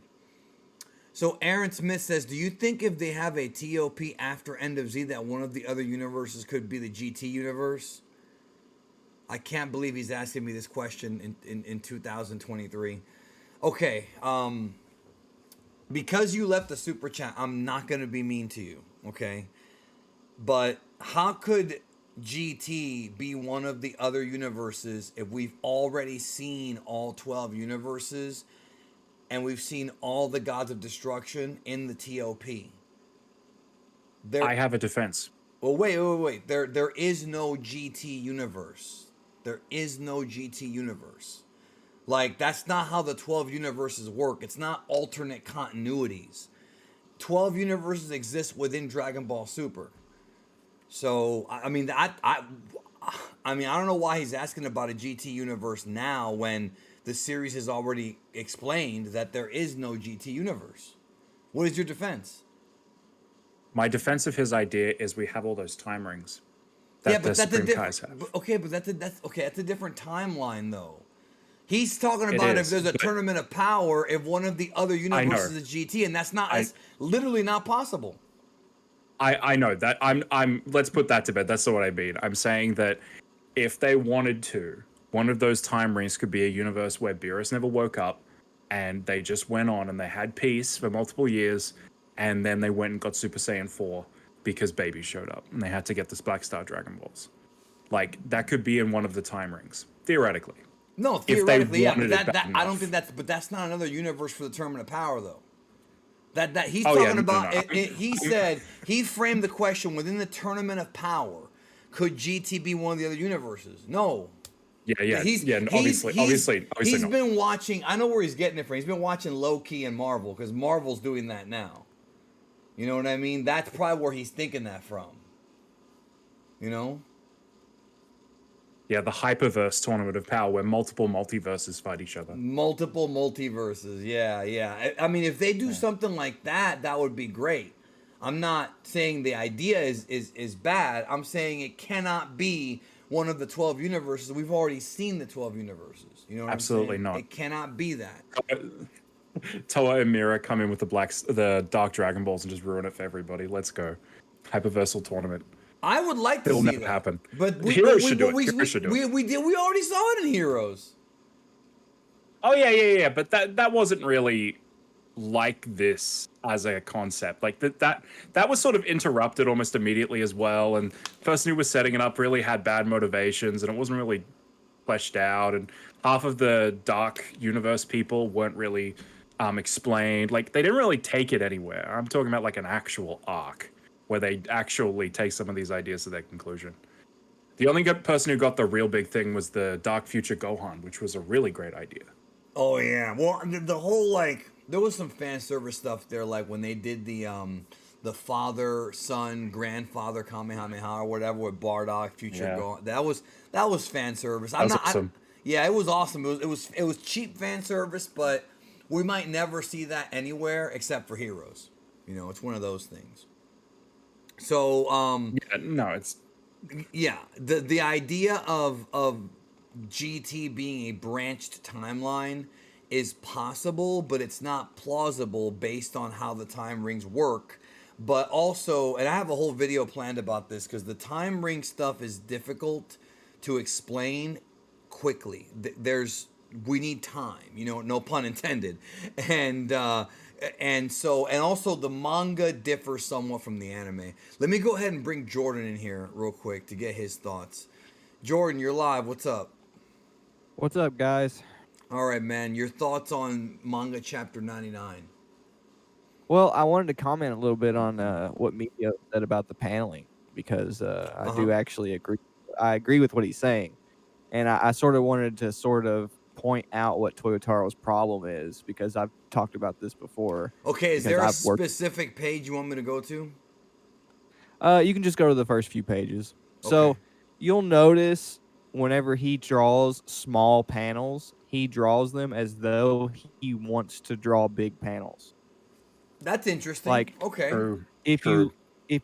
So Aaron Smith says, do you think if they have a TOP after End of Z that one of the other universes could be the GT universe? I can't believe he's asking me this question in 2023. Okay, because you left the super chat, I'm not going to be mean to you, okay? But how could GT be one of the other universes if we've already seen all 12 universes and we've seen all the gods of destruction in the TOP? I have a defense. Well, wait. There is no GT universe. There is no GT universe. Like, that's not how the 12 universes work. It's not alternate continuities. 12 universes exist within Dragon Ball Super. So, I mean, I don't know why he's asking about a GT universe now when the series has already explained that there is no GT universe. What is your defense? My defense of his idea is we have all those time rings Yeah, that but the that's a Supreme Kais different. have. Okay, but that's okay. That's a different timeline, though. He's talking about if there's a tournament of power, if one of the other universes is GT, and that's literally not possible. I know that. Let's put that to bed. That's not what I mean. I'm saying that if they wanted to, one of those time rings could be a universe where Beerus never woke up, and they just went on and they had peace for multiple years, and then they went and got Super Saiyan 4 because Baby showed up, and they had to get the Black Star Dragon Balls. Like, that could be in one of the time rings, theoretically. No, theoretically, yeah, but I don't think that's not another universe for the Tournament of Power, though. That he's talking about. No. He said he framed the question within the Tournament of Power. Could GT be one of the other universes? No. Yeah. Obviously, he's no. been watching. I know where he's getting it from. He's been watching Low Key and Marvel because Marvel's doing that now. You know what I mean? That's probably where he's thinking that from. You know. Yeah, the Hyperverse Tournament of Power, where multiple multiverses fight each other. Multiple multiverses, yeah. I mean, if they do something like that, that would be great. I'm not saying the idea is bad. I'm saying it cannot be one of the 12 universes. We've already seen the 12 universes. You know what Absolutely I'm saying? not. It cannot be that. Toa and Mira come in with the Dark Dragon Balls and just ruin it for everybody. Let's go. Hyperversal Tournament. I would like to see that. It'll never happen. But Heroes should do it. We already saw it in Heroes. Oh yeah. But that wasn't really like this as a concept. Like that was sort of interrupted almost immediately as well. And the person who was setting it up really had bad motivations, and it wasn't really fleshed out. And half of the Dark Universe people weren't really explained. Like, they didn't really take it anywhere. I'm talking about like an actual arc where they actually take some of these ideas to their conclusion. The only good person who got the real big thing was the Dark Future Gohan, which was a really great idea. Oh yeah, well, the whole, like, there was some fan service stuff there, like when they did the father son grandfather Kamehameha or whatever with Bardock Future Gohan. That was fan service. Awesome. It was awesome. It was cheap fan service, but we might never see that anywhere except for Heroes. You know, it's one of those things. So the idea of GT being a branched timeline is possible, but it's not plausible based on how the time rings work. But also, and I have a whole video planned about this because the time ring stuff is difficult to explain quickly. We need time, you know, no pun intended, and also the manga differs somewhat from the anime. Let me go ahead and bring Jordan in here real quick to get his thoughts. Jordan, you're live. What's up? What's up, guys? All right, man. Your thoughts on manga chapter 99? Well, I wanted to comment a little bit on what Mio said about the paneling because I do actually agree. I agree with what he's saying, and I sort of wanted to point out what Toyotaro's problem is because I've talked about this before. Okay, is there a specific page you want me to go to? You can just go to the first few pages. Okay. So you'll notice whenever he draws small panels, he draws them as though he wants to draw big panels. That's interesting. Like Okay. True. if True.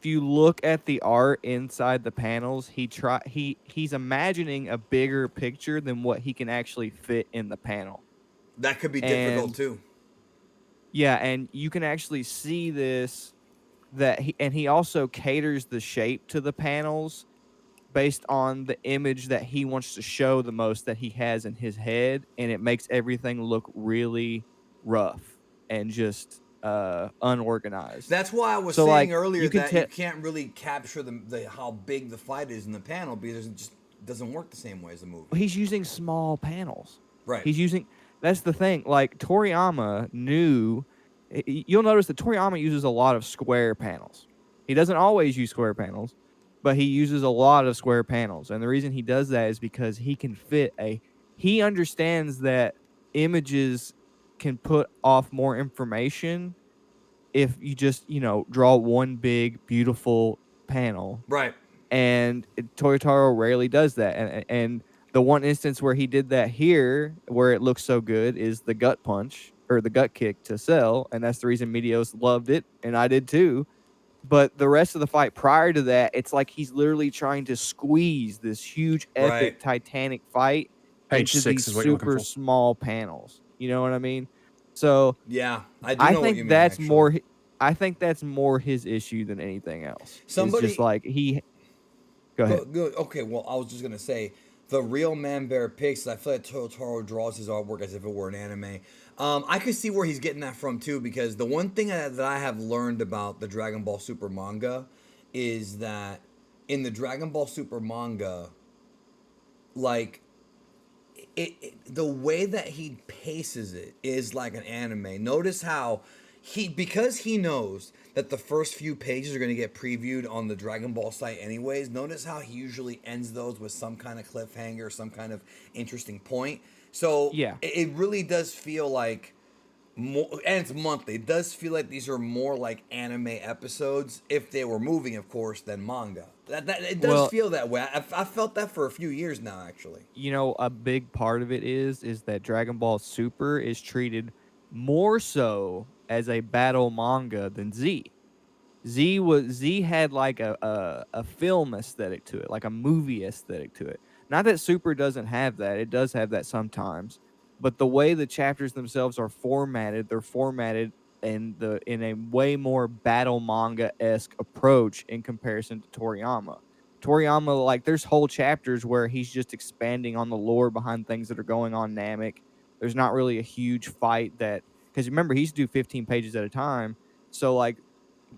you look at the art inside the panels, he's imagining a bigger picture than what he can actually fit in the panel. That could be difficult And too. yeah, and you can actually see this he also caters the shape to the panels based on the image that he wants to show the most that he has in his head, and it makes everything look really rough and just unorganized. That's why I was So saying like earlier you can that you tell can't really capture the how big the fight is in the panel because it just doesn't work the same way as the movie. he's using small panels. Right. He's using that's the thing. Like Toriyama knew you'll notice that Toriyama uses a lot of square panels. He doesn't always use square panels, but he uses a lot of square panels. And the reason he does that is because he understands that images can put off more information if you just, draw one big beautiful panel, Right. and Toyotaro rarely does that. And the one instance where he did that here, where it looks so good, is the gut punch or the gut kick to Cell, and that's the reason Meteos loved it, and I did too. But the rest of the fight prior to that, it's like he's literally trying to squeeze this huge, Right. epic, titanic fight Page into 6 these is what you're looking super for. small panels. You know what I mean? So Yeah, I do I know what you think mean. that's Actually, more. I think that's more his issue than anything else. It's just somebody like he. Go ahead. Okay, well, I was just gonna say the real Man Bear Picks. I feel like Totoro draws his artwork as if it were an anime. I could see where he's getting that from too, because the one thing that I have learned about the Dragon Ball Super manga is that in the Dragon Ball Super manga, like the way that he paces it is like an anime. Notice how because he knows that the first few pages are going to get previewed on the Dragon Ball site anyways. Notice how he usually ends those with some kind of cliffhanger, some kind of interesting point. So Yeah. it really does feel like more, and it's monthly. It does feel like these are more like anime episodes, if they were moving, of course, than manga. That it does Well, feel that way. I felt that for a few years now, actually. a big part of it is that Dragon Ball Super is treated more so as a battle manga than Z. Z had like a film aesthetic to it, like a movie aesthetic to it. Not that Super doesn't have that; it does have that sometimes. But the way the chapters themselves are formatted, they're formatted in a way more battle manga esque approach in comparison to Toriyama. Toriyama, like, there's whole chapters where he's just expanding on the lore behind things that are going on Namek. There's not really a huge fight because remember he used to do 15 pages at a time. So like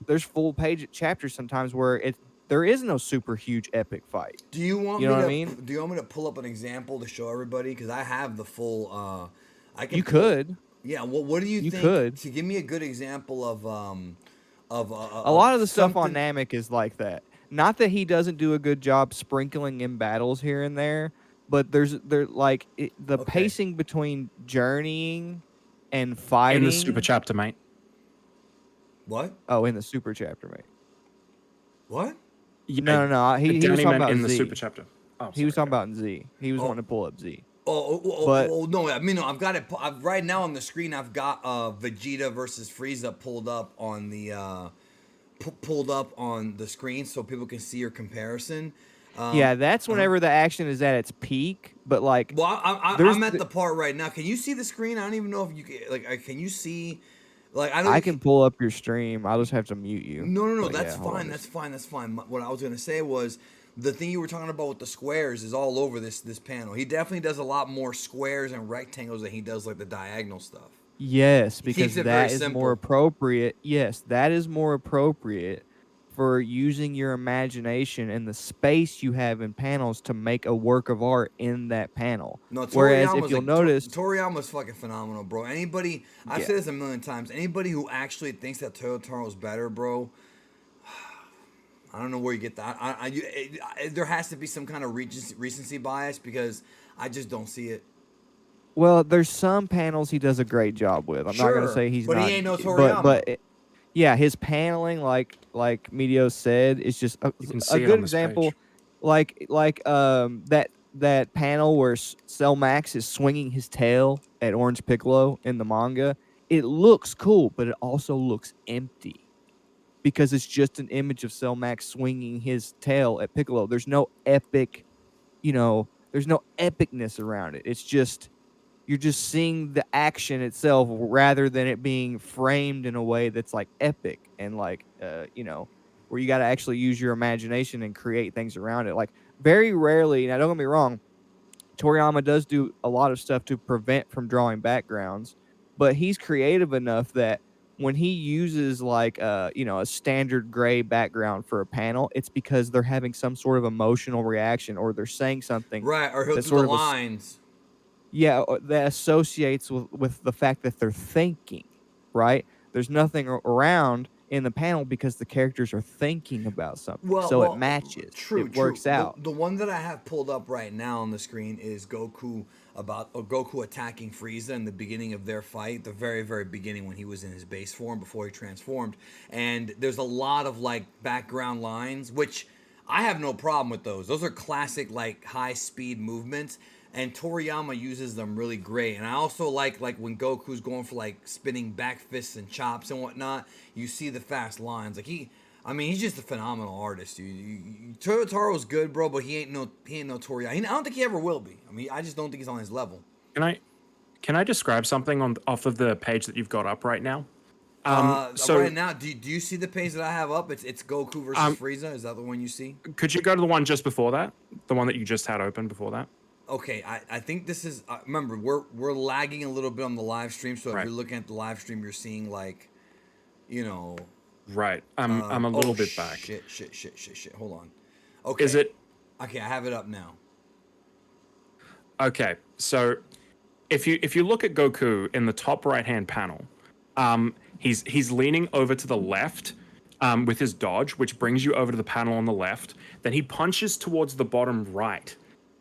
there's full page chapters sometimes where there is no super huge epic fight. Do you want You know me what I to mean? do you want me to pull up an example to show everybody? Because I have the full. I can You pull. could. Yeah. Well, what do you You think? could. To give me a good example A of lot of the stuff on something. Namek is like that. Not that he doesn't do a good job sprinkling in battles here and there, but the Okay. pacing between journeying and In the super fighting. chapter, mate. What? Oh, in the super chapter, mate. What? No, no, no. He was Danny talking meant about in the Z. super chapter. Oh, He was sorry, talking okay. about in Z. He was Oh. wanting to pull up Z. Oh, But no! I mean, no, I've got it. Right now on the screen. I've got Vegeta versus Frieza pulled up on the pulled up on the screen so people can see your comparison. yeah, that's Uh-huh. whenever the action is at its peak. But like, Well, there's I'm at the part right now. Can you see the screen? I don't even know if you can. Like, can you see? Like, I know I you can can. pull up your stream. I'll just have to mute you. No. But That's yeah, hold fine. on. That's fine. That's fine. What I was gonna say was the thing you were talking about with the squares is all over this panel. He definitely does a lot more squares and rectangles than he does like the diagonal stuff. Yes, He keeps because it very that is more simple. appropriate. Yes, that is more appropriate for using your imagination and the space you have in panels to make a work of art in that panel. No, Whereas if you'll notice, Toriyama's fucking phenomenal, bro. Anybody, I've yeah, said this a million times. Anybody who actually thinks that Toyotaro's better, bro, I don't know where you get that. There has to be some kind of recency bias because I just don't see it. well, there's some panels he does a great job with. I'm not gonna Sure, say he's but he not, ain't no but Toriyama. yeah, his paneling, like Medio said, is just You can a see it good on this example. page. That panel where Cell Max is swinging his tail at Orange Piccolo in the manga. it looks cool, but it also looks empty because it's just an image of Cell Max swinging his tail at Piccolo. There's no epic, there's no epicness around it. It's just you're just seeing the action itself rather than it being framed in a way that's like epic and like where you got to actually use your imagination and create things around it. Like very rarely, now don't get me wrong, Toriyama does do a lot of stuff to prevent from drawing backgrounds, but he's creative enough that when he uses like a standard gray background for a panel, it's because they're having some sort of emotional reaction or they're saying something Right, or he'll that do the sort of lines. that associates with the fact that they're thinking, right? There's nothing around in the panel because the characters are thinking about something. So it matches. True, It true. works out. The one that I have pulled up right now on the screen is Goku attacking Frieza in the beginning of their fight, the very, very beginning when he was in his base form before he transformed. And there's a lot of like background lines, which I have no problem with those. Those are classic like high speed movements. And Toriyama uses them really great. And I also like when Goku's going for like spinning back fists and chops and whatnot. You see the fast lines. Like he's just a phenomenal artist. Toyotaro's good, bro, but he ain't no Toriyama. I don't think he ever will be. I mean, I just don't think he's on his level. Can I describe something off of the page that you've got up right now? So right now, do you see the page that I have up? It's Goku versus Frieza. Is that the one you see? Could you go to the one just before that? The one that you just had open before that? Okay, I think this is. Remember, we're lagging a little bit on the live stream, so if Right. you're looking at the live stream, you're seeing like, Right. I'm a little bit back. Shit. Hold on. Okay. Is it? Okay, I have it up now. Okay. So if you look at Goku in the top right hand panel, he's leaning over to the left with his dodge, which brings you over to the panel on the left. Then he punches towards the bottom right,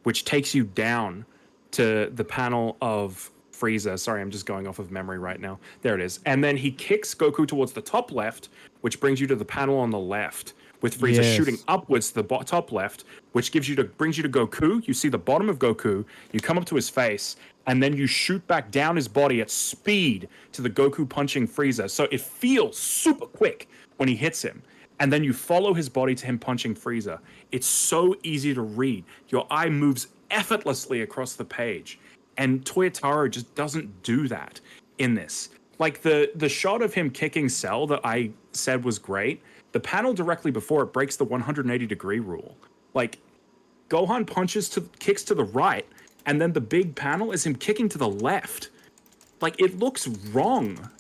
which takes you down to the panel of Frieza. Sorry, I'm just going off of memory right now. There it is. And then he kicks Goku towards the top left, which brings you to the panel on the left, with Frieza shooting upwards to the top left, which brings you to Goku. You see the bottom of Goku. You come up to his face, and then you shoot back down his body at speed to the Goku punching Frieza. So it feels super quick when he hits him. And then you follow his body to him punching Frieza. It's so easy to read. Your eye moves effortlessly across the page. And Toyotaro just doesn't do that in this. Like the shot of him kicking Cell that I said was great, the panel directly before it breaks the 180-degree rule. Like, Gohan kicks to the right, and then the big panel is him kicking to the left. Like, it looks wrong.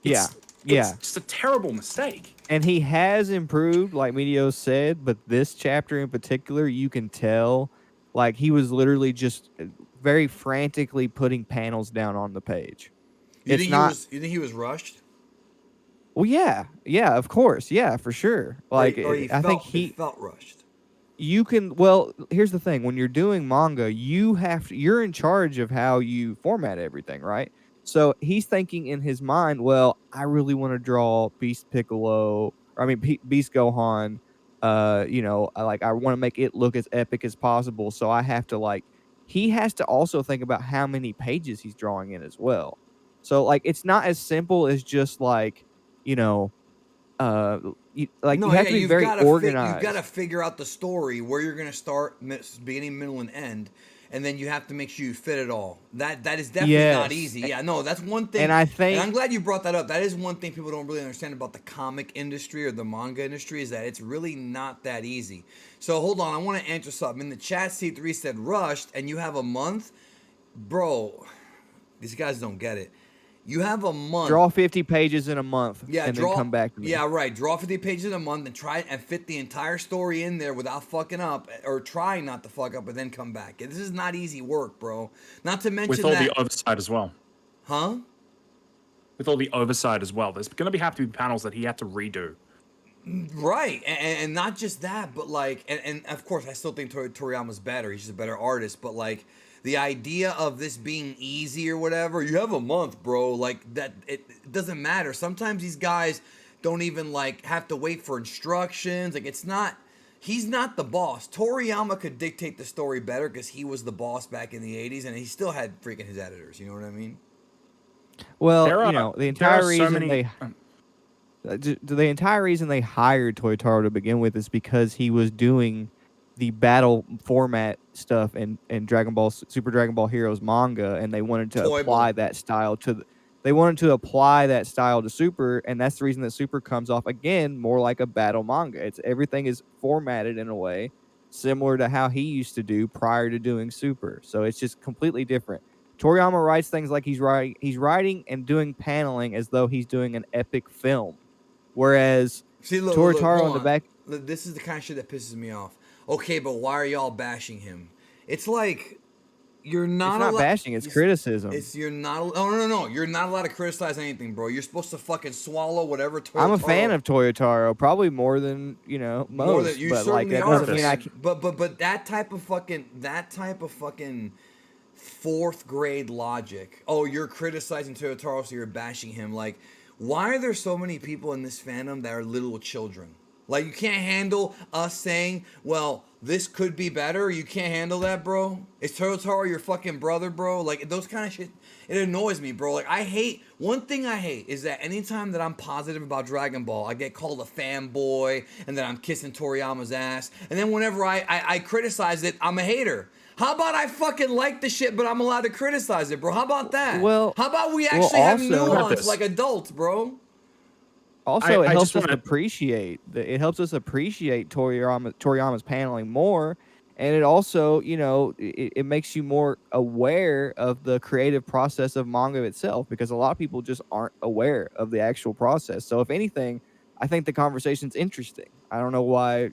It's just a terrible mistake. And he has improved, like Medio said, but this chapter in particular, you can tell, like, he was literally just very frantically putting panels down on the page. You think he was rushed? Well, yeah, of course, yeah, for sure. Like, I think he felt rushed. You can. Well, here's the thing: when you're doing manga, you're in charge of how you format everything, right? So he's thinking in his mind, well, I really want to draw Beast Piccolo, Beast Gohan. I want to make it look as epic as possible. So I have to he has to also think about how many pages he's drawing in as well. So like, it's not as simple as just you have to be very organized. You've got to figure out the story, where you're going to start, beginning, middle, and end, and then you have to make sure you fit it all. That is definitely not easy. Yeah, no, that's one thing. And I'm glad you brought that up. That is one thing people don't really understand about the comic industry or the manga industry, is that it's really not that easy. So hold on, I want to answer something. In the chat, C3 said rushed, and you have a month, bro. These guys don't get it. You have a month. Draw 50 pages in a month, then come back to me. Yeah, right. Draw 50 pages in a month and try and fit the entire story in there without fucking up, or trying not to fuck up, and then come back. This is not easy work, bro. Not to mention with all the oversight as well. Huh? With all the oversight as well. There's going to have to be panels that he had to redo. Right, and not just that, but and of course, I still think Toriyama's better. He's just a better artist, but the idea of this being easy or whatever, you have a month, bro. Like that, it doesn't matter. Sometimes these guys don't even have to wait for instructions. Like, he's not the boss. Toriyama could dictate the story better because he was the boss back in the 80s, and he still had freaking his editors. You know what I mean? Well, There you are know, there are so many. the entire reason they hired Toyotaro to begin with is because he was doing the battle format stuff in Super Dragon Ball Heroes manga, and they wanted to Toyble. apply that style to Super, and that's the reason that Super comes off again more like a battle manga. It's everything is formatted in a way similar to how he used to do prior to doing Super. So it's just completely different. Toriyama writes things like he's writing and doing paneling as though he's doing an epic film. Whereas See, look, Toritaro hold on the on. back, Look, this is the kind of shit that pisses me off. Okay, but why are y'all bashing him? It's like you're it's not not allowed. bashing, it's criticism. It's you're not. Oh no. You're not allowed to criticize anything, bro. You're supposed to fucking swallow whatever I'm a fan Toyotaro. of Toyotaro, probably more than, More than most, you but like certainly that are, doesn't mean I fan. can. But that type of fucking fourth grade logic. Oh, you're criticizing Toyotaro, so you're bashing him. Like, why are there so many people in this fandom that are little children? Like, you can't handle us saying, well, this could be better. You can't handle that, bro. Is Toyotaro your fucking brother, bro? Like, those kind of shit, it annoys me, bro. Like, one thing I hate is that anytime that I'm positive about Dragon Ball, I get called a fanboy and that I'm kissing Toriyama's ass. And then whenever I criticize it, I'm a hater. How about I fucking like the shit, but I'm allowed to criticize it, bro? How about that? Well, How about we well, actually have also, How about nuance this? like adults, bro? also it I helps just us want to. appreciate Toriyama's paneling more, and it also, it makes you more aware of the creative process of manga itself, because a lot of people just aren't aware of the actual process. So if anything, I think the conversation's interesting. I don't know why,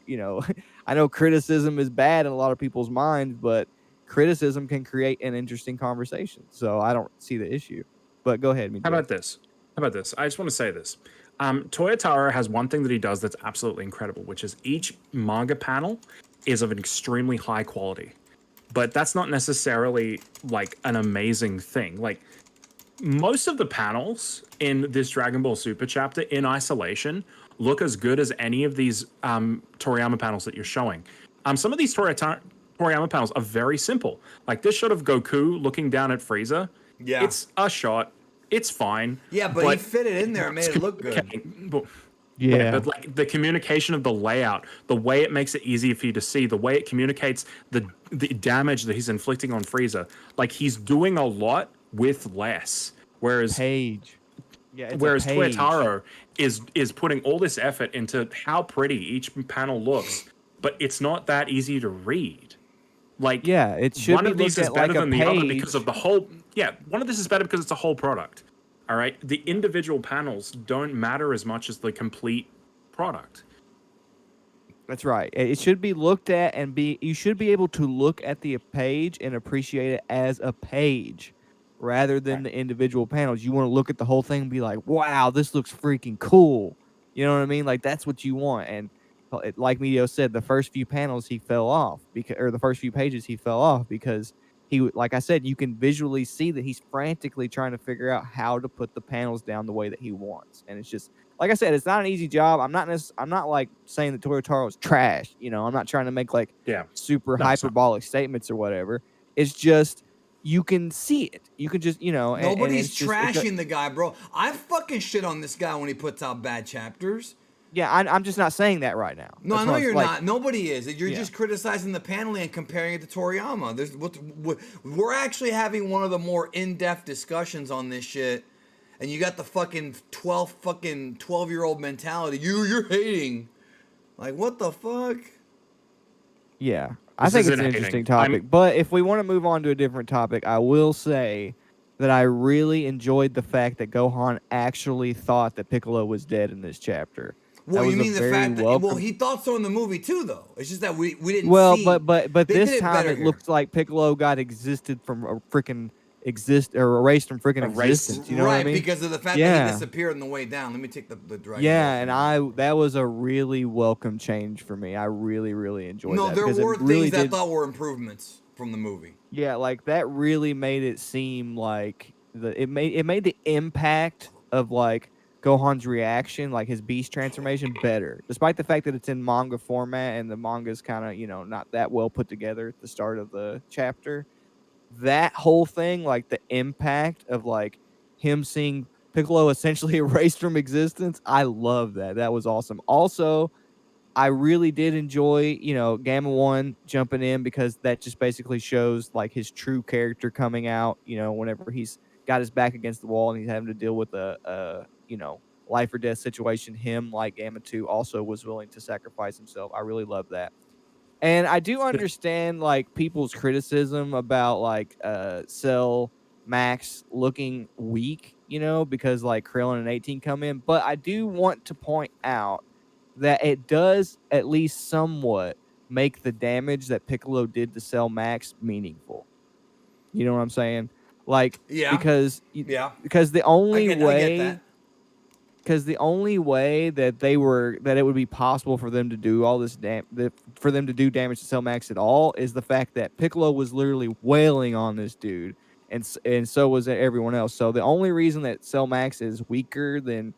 I know criticism is bad in a lot of people's minds, but criticism can create an interesting conversation. So I don't see the issue. But go ahead, How Medio. about this? How about this? I just want to say this. Toyotaro has one thing that he does that's absolutely incredible, which is each manga panel is of an extremely high quality. But that's not necessarily like an amazing thing. Like most of the panels in this Dragon Ball Super chapter in isolation look as good as any of these Toriyama panels that you're showing. Some of these Toriyama panels are very simple. Like this shot of Goku looking down at Frieza. Yeah. It's a shot. It's fine. Yeah, but he fit it in there and made it look good. Yeah, Yeah. but like the communication of the layout, the way it makes it easy for you to see, the way it communicates the damage that he's inflicting on Frieza, like he's doing a lot with less. Whereas Page. Yeah, it's a page. Toyotaro is putting all this effort into how pretty each panel looks, but it's not that easy to read. Like Yeah, it should one be of these looked is at like better a than the other because page. of the whole. Yeah, one of this is better because it's a whole product. All right, the individual panels don't matter as much as the complete product. That's right. It should be looked at and you should be able to look at the page and appreciate it as a page rather than the individual panels. You want to look at the whole thing and be like, wow, this looks freaking cool. You know what I mean? Like that's what you want. And like Medio said, the first few panels he fell off or the first few pages he fell off because like I said, you can visually see that he's frantically trying to figure out how to put the panels down the way that he wants. And it's just, like I said, it's not an easy job. I'm not like saying that Toyotaro is trash. I'm not trying to make like Yeah, super no, it's not. hyperbolic statements or whatever. It's just you can see it. You can just, and Nobody's it's just trashing the guy, bro. I fucking shit on this guy when he puts out bad chapters. yeah. I'm just not saying that right now. No, That's I know what I'm you're like, not. Nobody is. You're Yeah. just criticizing the paneling and comparing it to Toriyama. We're actually having one of the more in-depth discussions on this shit, and you got the fucking 12-year-old mentality. You're hating. Like, what the fuck? Yeah. I This think it's isn't an hating. interesting topic. But if we want to move on to a different topic, I will say that I really enjoyed the fact that Gohan actually thought that Piccolo was dead in this chapter. Well, That you was a mean the very fact that well, welcome. he thought so in the movie too, though. It's just that we didn't Well, see. but They this did it time better it here. looks like Piccolo got existed from a freaking erased from freaking Erased. existence. You know what I mean? Because of the fact that Yeah. he disappeared on the way down. Let me take the Dragon Yeah, Ball and that was a really welcome change for me. I really, really enjoyed No, that. there because it were really things that I did. thought were improvements from the movie. Yeah, like that really made it seem like it made the impact of like Gohan's reaction, like his beast transformation, better. Despite the fact that it's in manga format and the manga's kind of, not that well put together at the start of the chapter. That whole thing, like the impact of like him seeing Piccolo essentially erased from existence. I love that. That was awesome. Also, I really did enjoy, Gamma One jumping in because that just basically shows like his true character coming out, whenever he's got his back against the wall and he's having to deal with a life or death situation. Him, like Gamma 2, also was willing to sacrifice himself. I really love that. And I do understand like people's criticism about like Cell Max looking weak, because like Krillin and 18 come in, but I do want to point out that it does at least somewhat make the damage that Piccolo did to Cell Max meaningful. You know what I'm saying? Like Yeah. because Yeah. because the I only get way that. because the only way that it would be possible for them to do all this for them to do damage to Cell Max at all is the fact that Piccolo was literally wailing on this dude, and so was everyone else. So the only reason that Cell Max is weaker than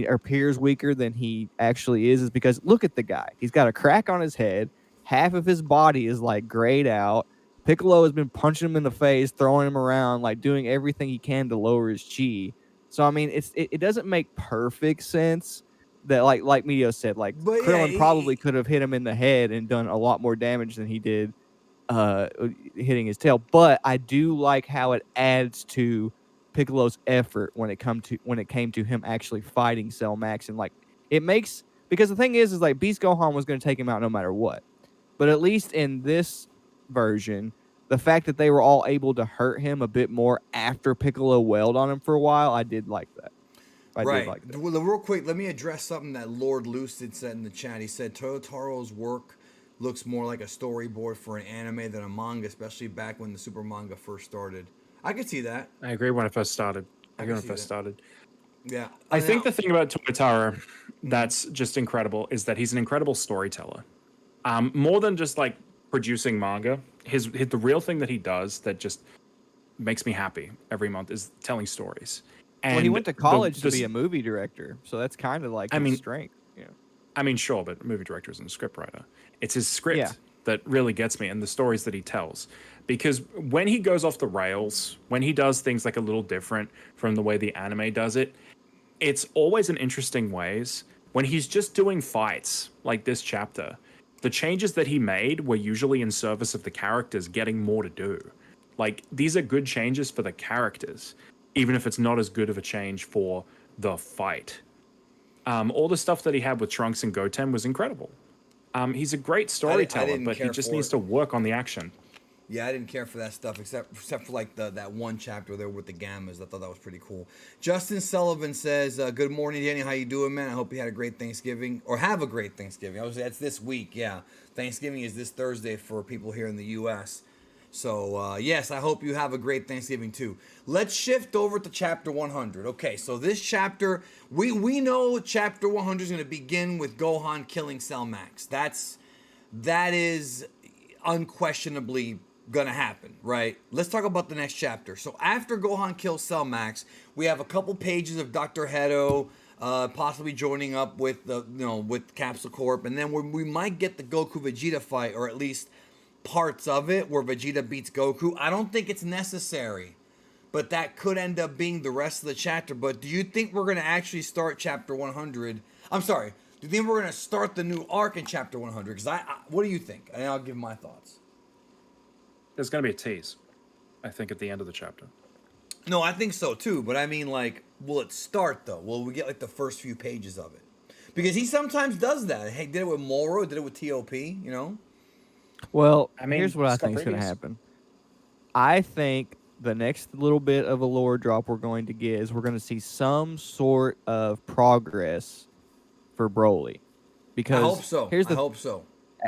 or appears weaker than he actually is because look at the guy. He's got a crack on his head. Half of his body is like grayed out. Piccolo has been punching him in the face, throwing him around, like doing everything he can to lower his chi. So I mean, it doesn't make perfect sense that like Medio said, like But yeah, Krillin probably could have hit him in the head and done a lot more damage than he did hitting his tail. But I do like how it adds to Piccolo's effort when it came to him actually fighting Cell Max, and like it makes because the thing is like Beast Gohan was going to take him out no matter what. But at least in this version, the fact that they were all able to hurt him a bit more after Piccolo wailed on him for a while, I did like that. I did right. like that. Well, real quick, let me address something that Lord Lucid said in the chat. He said Toyotaro's work looks more like a storyboard for an anime than a manga, especially back when the Super Manga first started. I could see that. I agree when it first started. Yeah. I think the thing about Toyotaro that's just incredible is that he's an incredible storyteller. More than just like producing manga, the real thing that he does that just makes me happy every month is telling stories. And well, he went to college to be a movie director, so that's kind of like his strength. Yeah. I mean, sure, but a movie director isn't a script writer. It's his script that really gets me and the stories that he tells. Because when he goes off the rails, when he does things like a little different from the way the anime does it, it's always in interesting ways. When he's just doing fights like this chapter, the changes that he made were usually in service of the characters getting more to do. Like, these are good changes for the characters, even if it's not as good of a change for the fight. All the stuff that he had with Trunks and Goten was incredible. He's a great storyteller, but he just needs to work on the action. Yeah, I didn't care for that stuff except for like that one chapter there with the gammas. I thought that was pretty cool. Justin Sullivan says, "Good morning, Danny. How you doing, man? I hope you had a great Thanksgiving or have a great Thanksgiving." Obviously, that's this week. Yeah, Thanksgiving is this Thursday for people here in the U.S. So yes, I hope you have a great Thanksgiving too. Let's shift over to chapter 100. Okay, so this chapter, we know chapter 100 is going to begin with Gohan killing Cell Max. That is unquestionably gonna happen, right? Let's talk about the next chapter. So after Gohan kills Cell Max, we have a couple pages of Dr. Hedo possibly joining up with with Capsule Corp, and then we might get the Goku Vegeta fight, or at least parts of it where Vegeta beats Goku. I don't think it's necessary, but that could end up being the rest of the chapter. But do you think we're gonna actually start chapter 100? I'm sorry. Do you think we're gonna start the new arc in chapter 100? Because what do you think? And I'll give my thoughts. There's going to be a tease, I think, at the end of the chapter. No, I think so too. But I mean, like, will it start though? Will we get like the first few pages of it? Because he sometimes does that. Hey, did it with Moro, did it with TOP, you know? Well, I mean, here's what I think is going to happen. I think the next little bit of a lore drop we're going to get is we're going to see some sort of progress for Broly. Because I hope so. I hope so.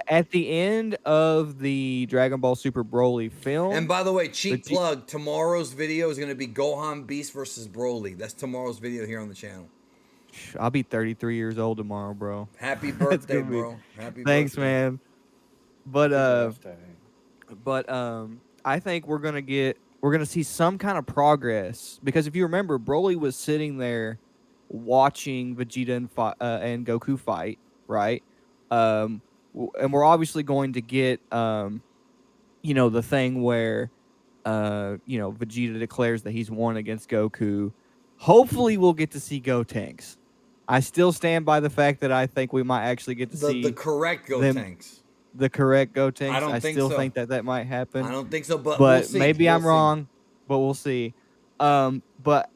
At the end of the Dragon Ball Super Broly film... And by the way, cheap plug, tomorrow's video is going to be Gohan Beast versus Broly. That's tomorrow's video here on the channel. I'll be 33 years old tomorrow, bro. Happy birthday, bro. Happy Thanks, birthday. Man. But I think we're gonna see some kind of progress, because if you remember, Broly was sitting there watching Vegeta and Goku fight, right? And we're obviously going to get the thing where Vegeta declares that he's won against Goku, Hopefully, we'll get to see Gotenks. I still stand by the fact that I think we might actually get to The see correct them, Gotenks. the correct I Gotenks. I don't think still so. think that might happen, I don't think so, but we'll but see. maybe We'll I'm see. wrong. But we'll see. But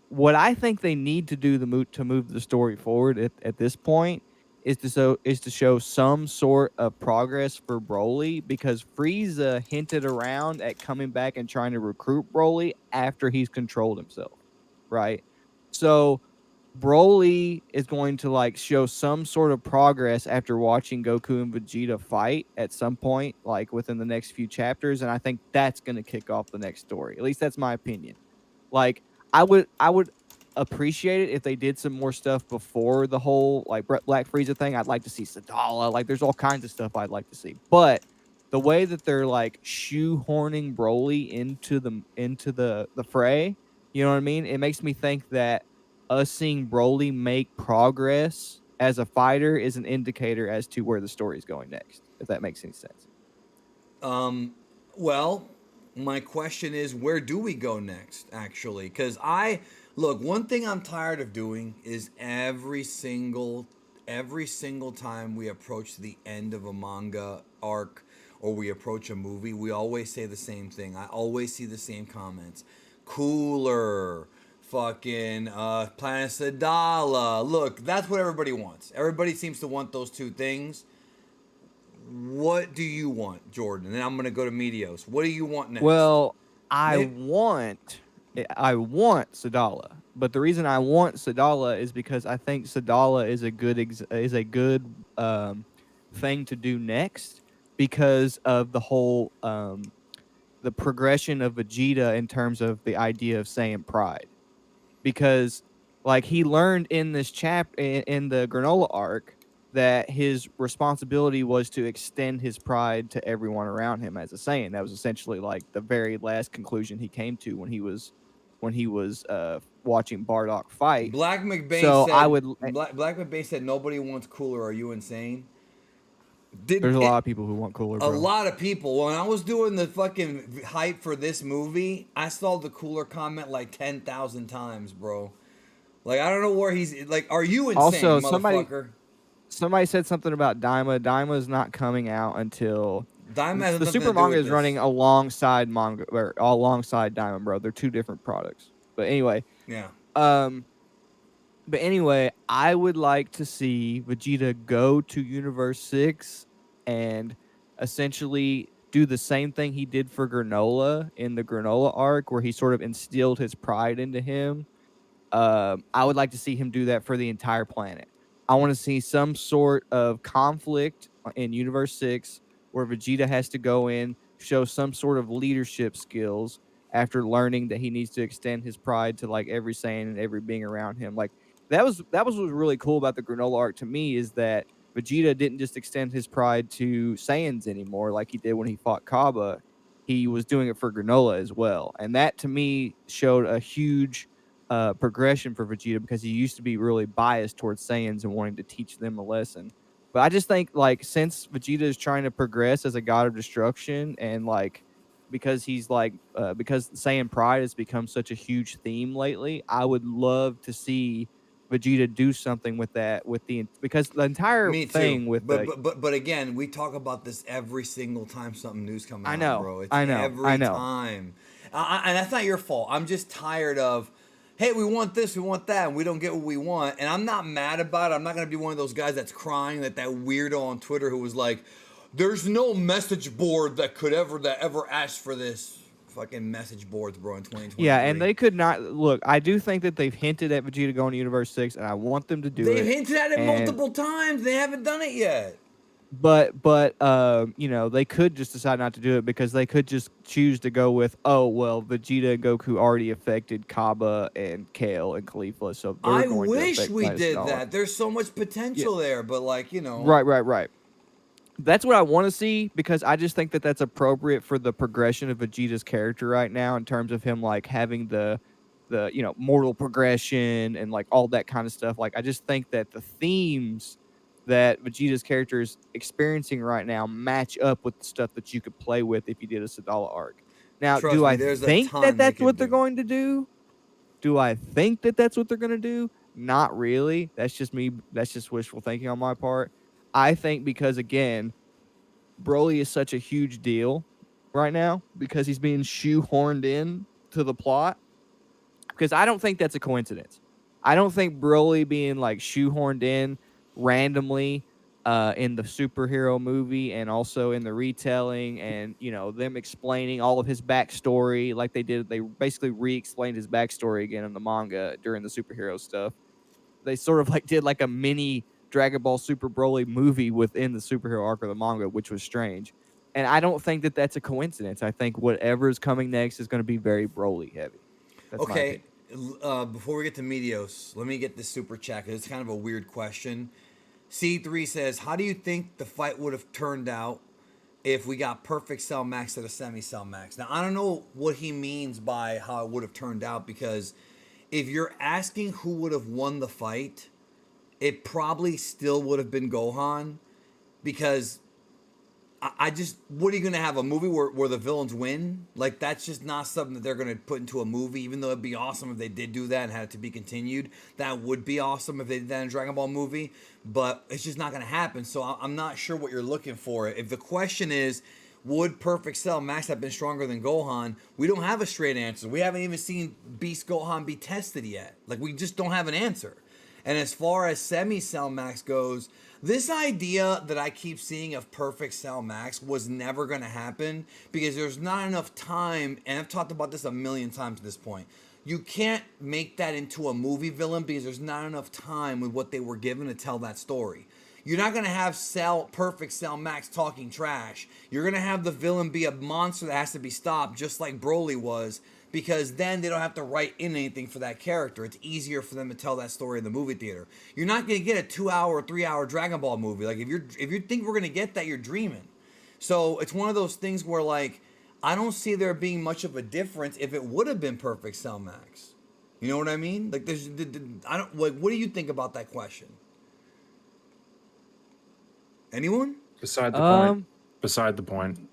what I think they need to do to move the story forward at this point is to show some sort of progress for Broly, because Frieza hinted around at coming back and trying to recruit Broly after he's controlled himself, right? So Broly is going to like show some sort of progress after watching Goku and Vegeta fight at some point, like within the next few chapters, and I think that's going to kick off the next story. At least that's my opinion. Like I would appreciate it if they did some more stuff before the whole like Black Frieza thing. I'd like to see Sadala. Like there's all kinds of stuff I'd like to see. But the way that they're like shoehorning Broly into the fray, you know what I mean? It makes me think that us seeing Broly make progress as a fighter is an indicator as to where the story is going next, if that makes any sense. Well, my question is, where do we go next? Actually, because I look, one thing I'm tired of doing is every single time we approach the end of a manga arc or we approach a movie, we always say the same thing. I always see the same comments. Cooler, fucking Planet Sadala. Look, that's what everybody wants. Everybody seems to want those two things. What do you want, Jordan? And then I'm gonna go to Medios. What do you want next? Well, I Maybe, want I want Sadala, but the reason I want Sadala is because I think Sadala is a good thing to do next, because of the whole the progression of Vegeta in terms of the idea of Saiyan pride, because like he learned in this chapter in the granola arc that his responsibility was to extend his pride to everyone around him as a Saiyan. That was essentially like the very last conclusion he came to when he was watching Bardock fight. Black McBain So I said. would Black McBain said nobody wants Cooler. Are you insane? Did there's a it, lot of people who want Cooler, a bro. lot of people. When I was doing the fucking hype for this movie, I saw the Cooler comment like 10,000 times, bro. Like I don't know where he's like. Are you insane, Also, motherfucker? somebody said something about Daima. Daima is not coming out until Diamond has the nothing Super to do Manga with is running this. alongside manga or alongside Diamond, bro. They're two different products. But anyway, Yeah. um, I would like to see Vegeta go to Universe 6 and essentially do the same thing he did for Granola in the Granola arc, where he sort of instilled his pride into him. I would like to see him do that for the entire planet. I want to see some sort of conflict in Universe 6 where Vegeta has to go in, show some sort of leadership skills after learning that he needs to extend his pride to like every Saiyan and every being around him. Like that was what was really cool about the Granola arc to me, is that Vegeta didn't just extend his pride to Saiyans anymore like he did when he fought Kaba. He was doing it for Granola as well. And that to me showed a huge progression for Vegeta, because he used to be really biased towards Saiyans and wanting to teach them a lesson. But I just think like since Vegeta is trying to progress as a god of destruction, and like because he's like because Saiyan pride has become such a huge theme lately, I would love to see Vegeta do something with that, with the because the entire Me too. thing with But the but but but again, we talk about this every single time something new's come I out, know, bro. It's I know, I every know. time, and that's not your fault. I'm just tired of, hey, we want this, we want that, and we don't get what we want. And I'm not mad about it. I'm not gonna be one of those guys that's crying that weirdo on Twitter who was like, "There's no message board that ever asked for this." Fucking message boards, bro, in Yeah, and 2023. they could not look. I do think that they've hinted at Vegeta going to Universe 6, and I want them to do They've it. hinted at it And multiple times. They haven't done it yet. but you know, they could just decide not to do it, because they could just choose to go with, oh well, Vegeta and Goku already affected Kaba and Kale and Khalifa, so they're I going to wish affect we Planet did Stalin. that. There's so much Yeah, potential there, but like, right. That's what I want to see, because I just think that that's appropriate for the progression of Vegeta's character right now, in terms of him like having the mortal progression and like all that kind of stuff. Like I just think that the themes that Vegeta's character is experiencing right now match up with the stuff that you could play with if you did a Sadala arc. Now, trust do me, I there's a think that ton they that's could what they're do. going to do? Do I think that that's what they're gonna do? Not really. That's just me. That's just wishful thinking on my part. I think because again, Broly is such a huge deal right now because he's being shoehorned in to the plot. Because I don't think that's a coincidence. I don't think Broly being like shoehorned in randomly in the superhero movie and also in the retelling and them explaining all of his backstory like they did. They basically re-explained his backstory again in the manga during the superhero stuff. They sort of like did like a mini Dragon Ball Super Broly movie within the superhero arc of the manga, which was strange. And I don't think that that's a coincidence. I think whatever is coming next is going to be very Broly heavy. That's my Okay, opinion. before we get to Medios, let me get this super chat 'cause it's kind of a weird question. C3 says, "How do you think the fight would have turned out if we got perfect Cell Max at a semi Cell Max?" Now I don't know what he means by how it would have turned out because if you're asking who would have won the fight, it probably still would have been Gohan because I just, what are you going to have, a movie where the villains win? Like, that's just not something that they're going to put into a movie, even though it'd be awesome if they did do that and had it to be continued. That would be awesome if they did that in a Dragon Ball movie, but it's just not going to happen. So I'm not sure what you're looking for. If the question is, would Perfect Cell Max have been stronger than Gohan? We don't have a straight answer. We haven't even seen Beast Gohan be tested yet. Like, we just don't have an answer. And as far as Semi Cell Max goes, this idea that I keep seeing of Perfect Cell Max was never going to happen because there's not enough time, and I've talked about this a million times at this point. You can't make that into a movie villain because there's not enough time with what they were given to tell that story. You're not going to have Perfect Cell Max talking trash. You're going to have the villain be a monster that has to be stopped, just like Broly was, because then they don't have to write in anything for that character. It's easier for them to tell that story in the movie theater. You're not going to get a 2-hour or 3-hour Dragon Ball movie. Like, if you think we're going to get that, you're dreaming. So it's one of those things where, like, I don't see there being much of a difference if it would have been Perfect Cell Max. You know what I mean? Like, I don't, like, what do you think about that question? Anyone? Beside the point. Beside the point.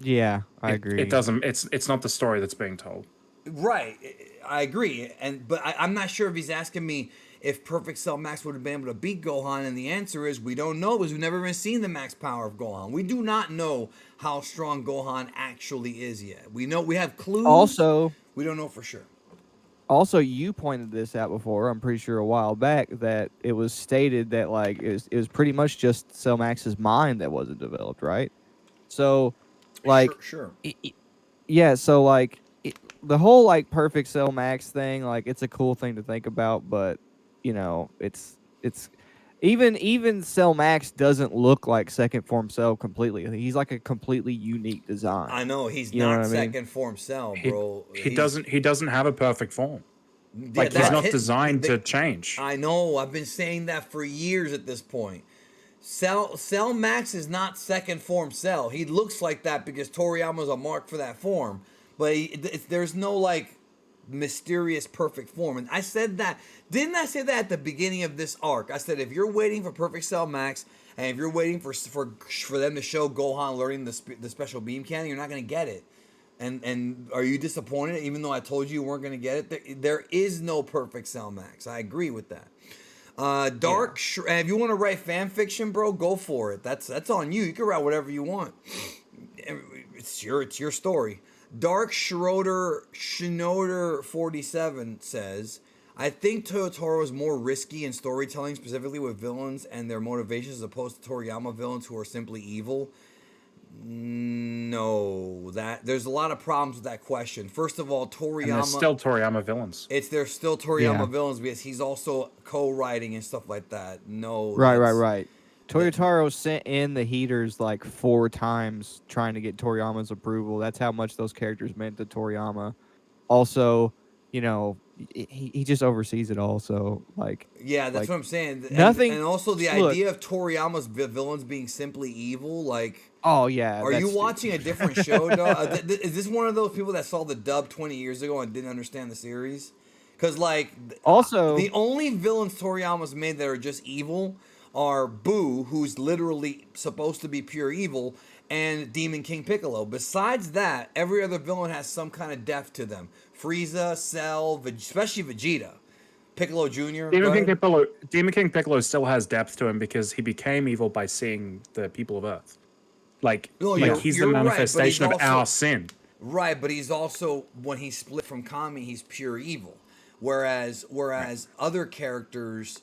Yeah, I agree. It doesn't. It's not the story that's being told. Right, I agree, but I'm not sure if he's asking me if Perfect Cell Max would have been able to beat Gohan, and the answer is we don't know because we've never even seen the max power of Gohan. We do not know how strong Gohan actually is yet. We know we have clues. Also, we don't know for sure. Also, you pointed this out before. I'm pretty sure a while back that it was stated that like it was pretty much just Cell Max's mind that wasn't developed, right? So, like, sure. Yeah. So like the whole like perfect Cell Max thing, like it's a cool thing to think about, but it's even Cell Max doesn't look like second form Cell completely. He's like a completely unique design. I know he's You know not what I mean? second form Cell, bro. He doesn't have a perfect form. Yeah, Like, he's not designed to change. I know. I've been saying that for years at this point. Cell Max is not second form Cell. He looks like that because Toriyama's a mark for that form. But there's no like mysterious perfect form. And I said that. Didn't I say that at the beginning of this arc? I said if you're waiting for perfect Cell Max and if you're waiting for them to show Gohan learning the special beam cannon, you're not going to get it. And are you disappointed even though I told you weren't going to get it? There is no perfect Cell Max. I agree with that. If you want to write fan fiction, bro, go for it. That's on you. You can write whatever you want. It's your story. Dark Schroeder 47 says, I think Toyotaro is more risky in storytelling, specifically with villains and their motivations, as opposed to Toriyama villains who are simply evil. No, there's a lot of problems with that question. First of all, Toriyama. And there's still Toriyama villains. They're still Toriyama villains because he's also co-writing and stuff like that. No. Right. Toyotaro sent in the heaters like 4 times trying to get Toriyama's approval. That's how much those characters meant to Toriyama. Also, he just oversees it all. So like, yeah, that's what I'm saying. Nothing. And also the idea of Toriyama's villains being simply evil, like. Oh yeah. Are you watching a different show, dog? Is this one of those people that saw the dub 20 years ago and didn't understand the series? Because like, also the only villains Toriyama's made that are just evil are Boo, who's literally supposed to be pure evil, and Demon King Piccolo. Besides that, every other villain has some kind of depth to them. Frieza, Cell, especially Vegeta, Piccolo Jr. Demon King Piccolo still has depth to him because he became evil by seeing the people of Earth. Like, No, he's the you're right, but manifestation he's of our sin. Right, but he's also, when he split from Kami, he's pure evil. Whereas other characters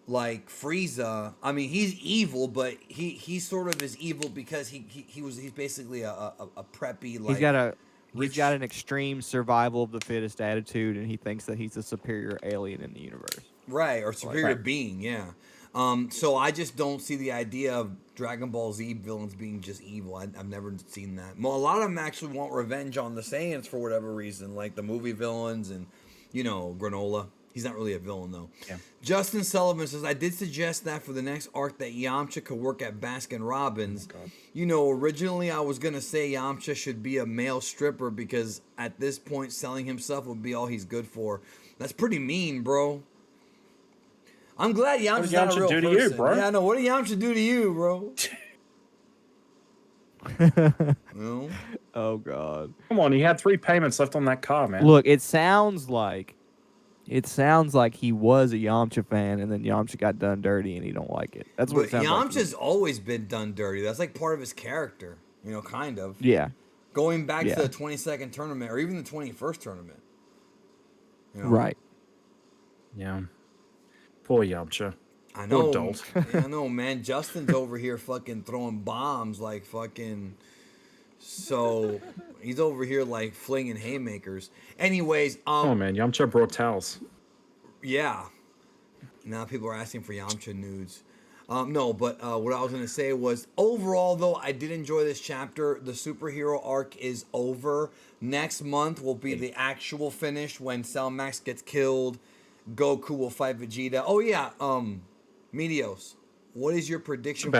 like Frieza, I mean, he's evil, but he sort of is evil because he's basically a preppy, like, he's got an extreme survival of the fittest attitude, and he thinks that he's a superior alien in the universe. right, or superior being, yeah. So I just don't see the idea of Dragon Ball Z villains being just evil. I've never seen that. Well, a lot of them actually want revenge on the Saiyans for whatever reason, like the movie villains and, Granola. He's not really a villain, though. Yeah. Justin Sullivan says, I did suggest that for the next arc that Yamcha could work at Baskin Robbins. Originally I was going to say Yamcha should be a male stripper because at this point selling himself would be all he's good for. That's pretty mean, bro. I'm glad Yamcha's not a real person. You, bro? Yeah, I know. What did Yamcha do to you, bro? No? Oh, God. Come on, he had 3 payments left on that car, man. Look, it sounds like he was a Yamcha fan, and then Yamcha got done dirty, and he don't like it. That's what it sounds like. Yamcha's always been done dirty. That's like part of his character, kind of. Yeah. Going back to the 22nd tournament, or even the 21st tournament. Right. Yeah. Poor Yamcha. I know. Poor adult. I know, man. Justin's over here fucking throwing bombs like fucking... So, he's over here like flinging haymakers. Anyways, oh man, Yamcha brought towels. Yeah. Now people are asking for Yamcha nudes. No, but what I was gonna say was overall though, I did enjoy this chapter. The superhero arc is over. Next month will be the actual finish when Cell Max gets killed. Goku will fight Vegeta. Oh yeah, Medios. What is your prediction?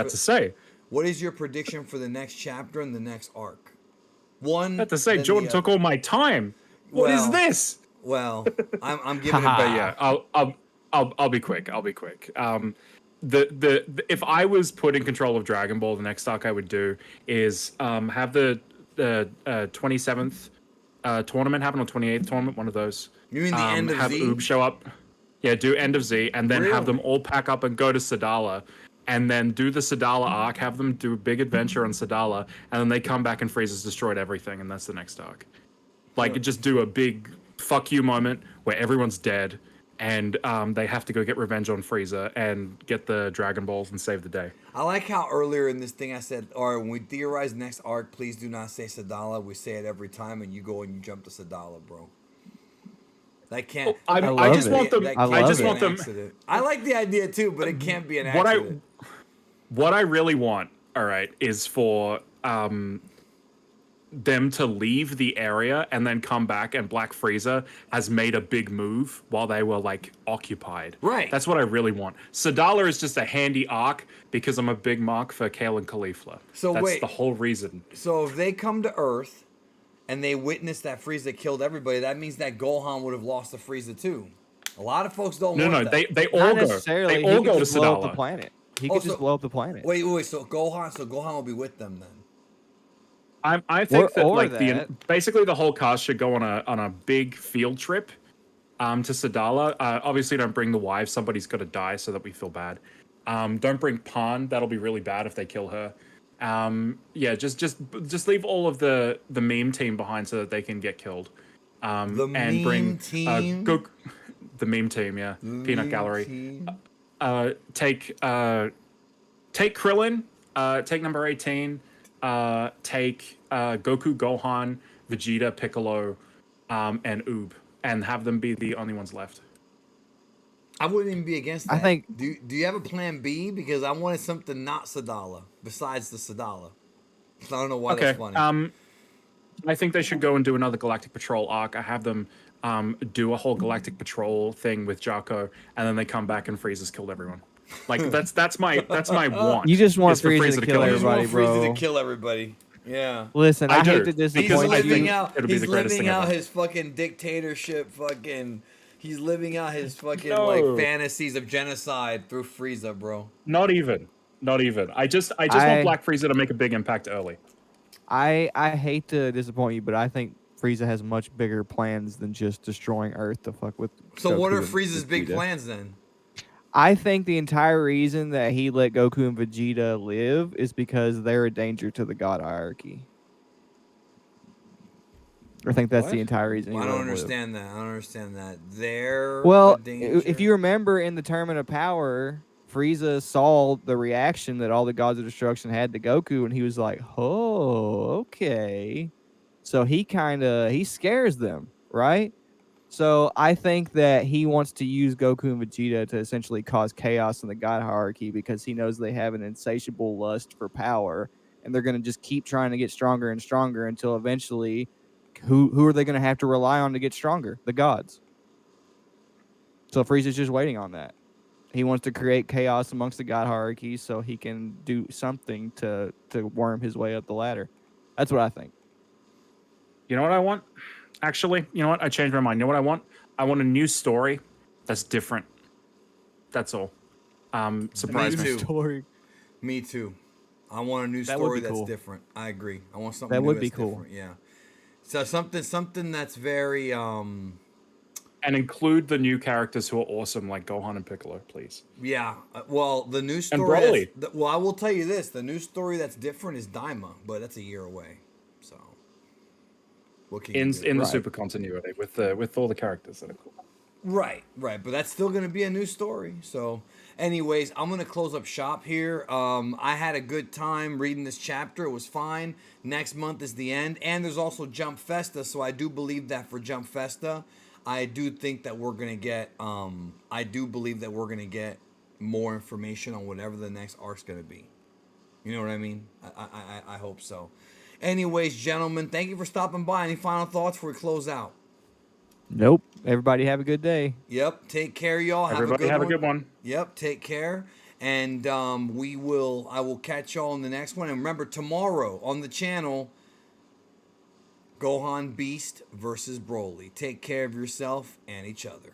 What is your prediction for the next chapter and the next arc? Jordan took all my time. What is this? Well, I'm giving it. But yeah, I'll be quick. If I was put in control of Dragon Ball, the next arc I would do is have the 27th tournament happen, or 28th tournament, one of those. You mean the end of have Z? Oob show up. Yeah, do end of Z, and then have them all pack up and go to Sadala, and then do the Sadala arc, have them do a big adventure on Sadala, and then they come back and Frieza's destroyed everything, and that's the next arc. Like, just do a big fuck you moment where everyone's dead, and they have to go get revenge on Frieza and get the Dragon Balls and save the day. I like how earlier in this thing I said, all right, when we theorize next arc, please do not say Sadala. We say it every time, and you go and you jump to Sadala, bro. That can't. I just want them. I like the idea too, but it can't be an accident. What I really want, all right, is for them to leave the area and then come back, and Black Frieza has made a big move while they were like occupied. Right. That's what I really want. Sadala is just a handy arc because I'm a big mark for Kale and Caulifla. So that's the whole reason. So if they come to Earth and they witness that Frieza killed everybody, that means that Gohan would have lost to Frieza too. A lot of folks don't. No, that. they all go. They all go to Sadala. The planet. He could just blow up the planet. Wait. So Gohan will be with them then. I think basically the whole cast should go on a big field trip to Sadala. Obviously, don't bring the wife. Somebody's got to die so that we feel bad. Don't bring Pan. That'll be really bad if they kill her. Just leave all of the meme team behind so that they can get killed. The meme team, yeah. Peanut Gallery. Take Krillin. Take number 18. Take Goku, Gohan, Vegeta, Piccolo, and Oob, and have them be the only ones left. I wouldn't even be against that. I think. Do you have a plan B? Because I wanted something not Sadala besides the Sadala. So I don't know why that's funny. I think they should go and do another Galactic Patrol arc. I have them do a whole Galactic Patrol thing with Jocko, and then they come back and Frieza's killed everyone. Like that's my want. You just want Frieza to kill everybody, bro. Frieza to kill everybody. Yeah. Listen, I hate to disappoint you. He's living out his fucking dictatorship. He's living out his fucking like fantasies of genocide through Frieza, bro. Not even. I just want Black Frieza to make a big impact early. I hate to disappoint you, but I think Frieza has much bigger plans than just destroying Earth to fuck with. So what Goku are and Frieza's big Vegeta. plans then? I think the entire reason that he let Goku and Vegeta live is because they're a danger to the God hierarchy. I think that's the What? entire reason he I let don't them live. understand that. I don't understand that. They're a Well, danger. if you remember in the Tournament of Power, Frieza saw the reaction that all the Gods of Destruction had to Goku, and he was like, "Oh, okay." So he scares them, right? So I think that he wants to use Goku and Vegeta to essentially cause chaos in the God hierarchy because he knows they have an insatiable lust for power, and they're going to just keep trying to get stronger and stronger until eventually, who are they going to have to rely on to get stronger? The gods. So Frieza's just waiting on that. He wants to create chaos amongst the God hierarchy so he can do something to worm his way up the ladder. That's what I think. You know what I want? Actually, you know what? I changed my mind. You know what I want? I want a new story that's different. That's all. Surprise Me me. too. Story. Me too. I want a new That would story be that's cool. different. I agree. I want something That new would be that's cool. different. Yeah. So something that's very And include the new characters who are awesome, like Gohan and Piccolo, please. yeah. Well, the new And story Broly. well, I will tell you this: the new story that's different is Daima, but that's a year away. So what can you do? In the Right. super continuity with all the characters that are cool. Right, right, but that's still gonna be a new story. So, anyways, I'm gonna close up shop here. I had a good time reading this chapter. It was fine. Next month is the end, and there's also Jump Festa. So I do believe that for Jump Festa, I do think that we're gonna get. I do believe that we're gonna get more information on whatever the next arc's gonna be. You know what I mean? I hope so. Anyways, gentlemen, thank you for stopping by. Any final thoughts before we close out? Nope. Everybody have a good day. Yep. Take care, y'all. Have a Everybody good have one. a good one. Yep. Take care. And I will catch y'all in the next one. And remember, tomorrow on the channel, Gohan Beast versus Broly. Take care of yourself and each other.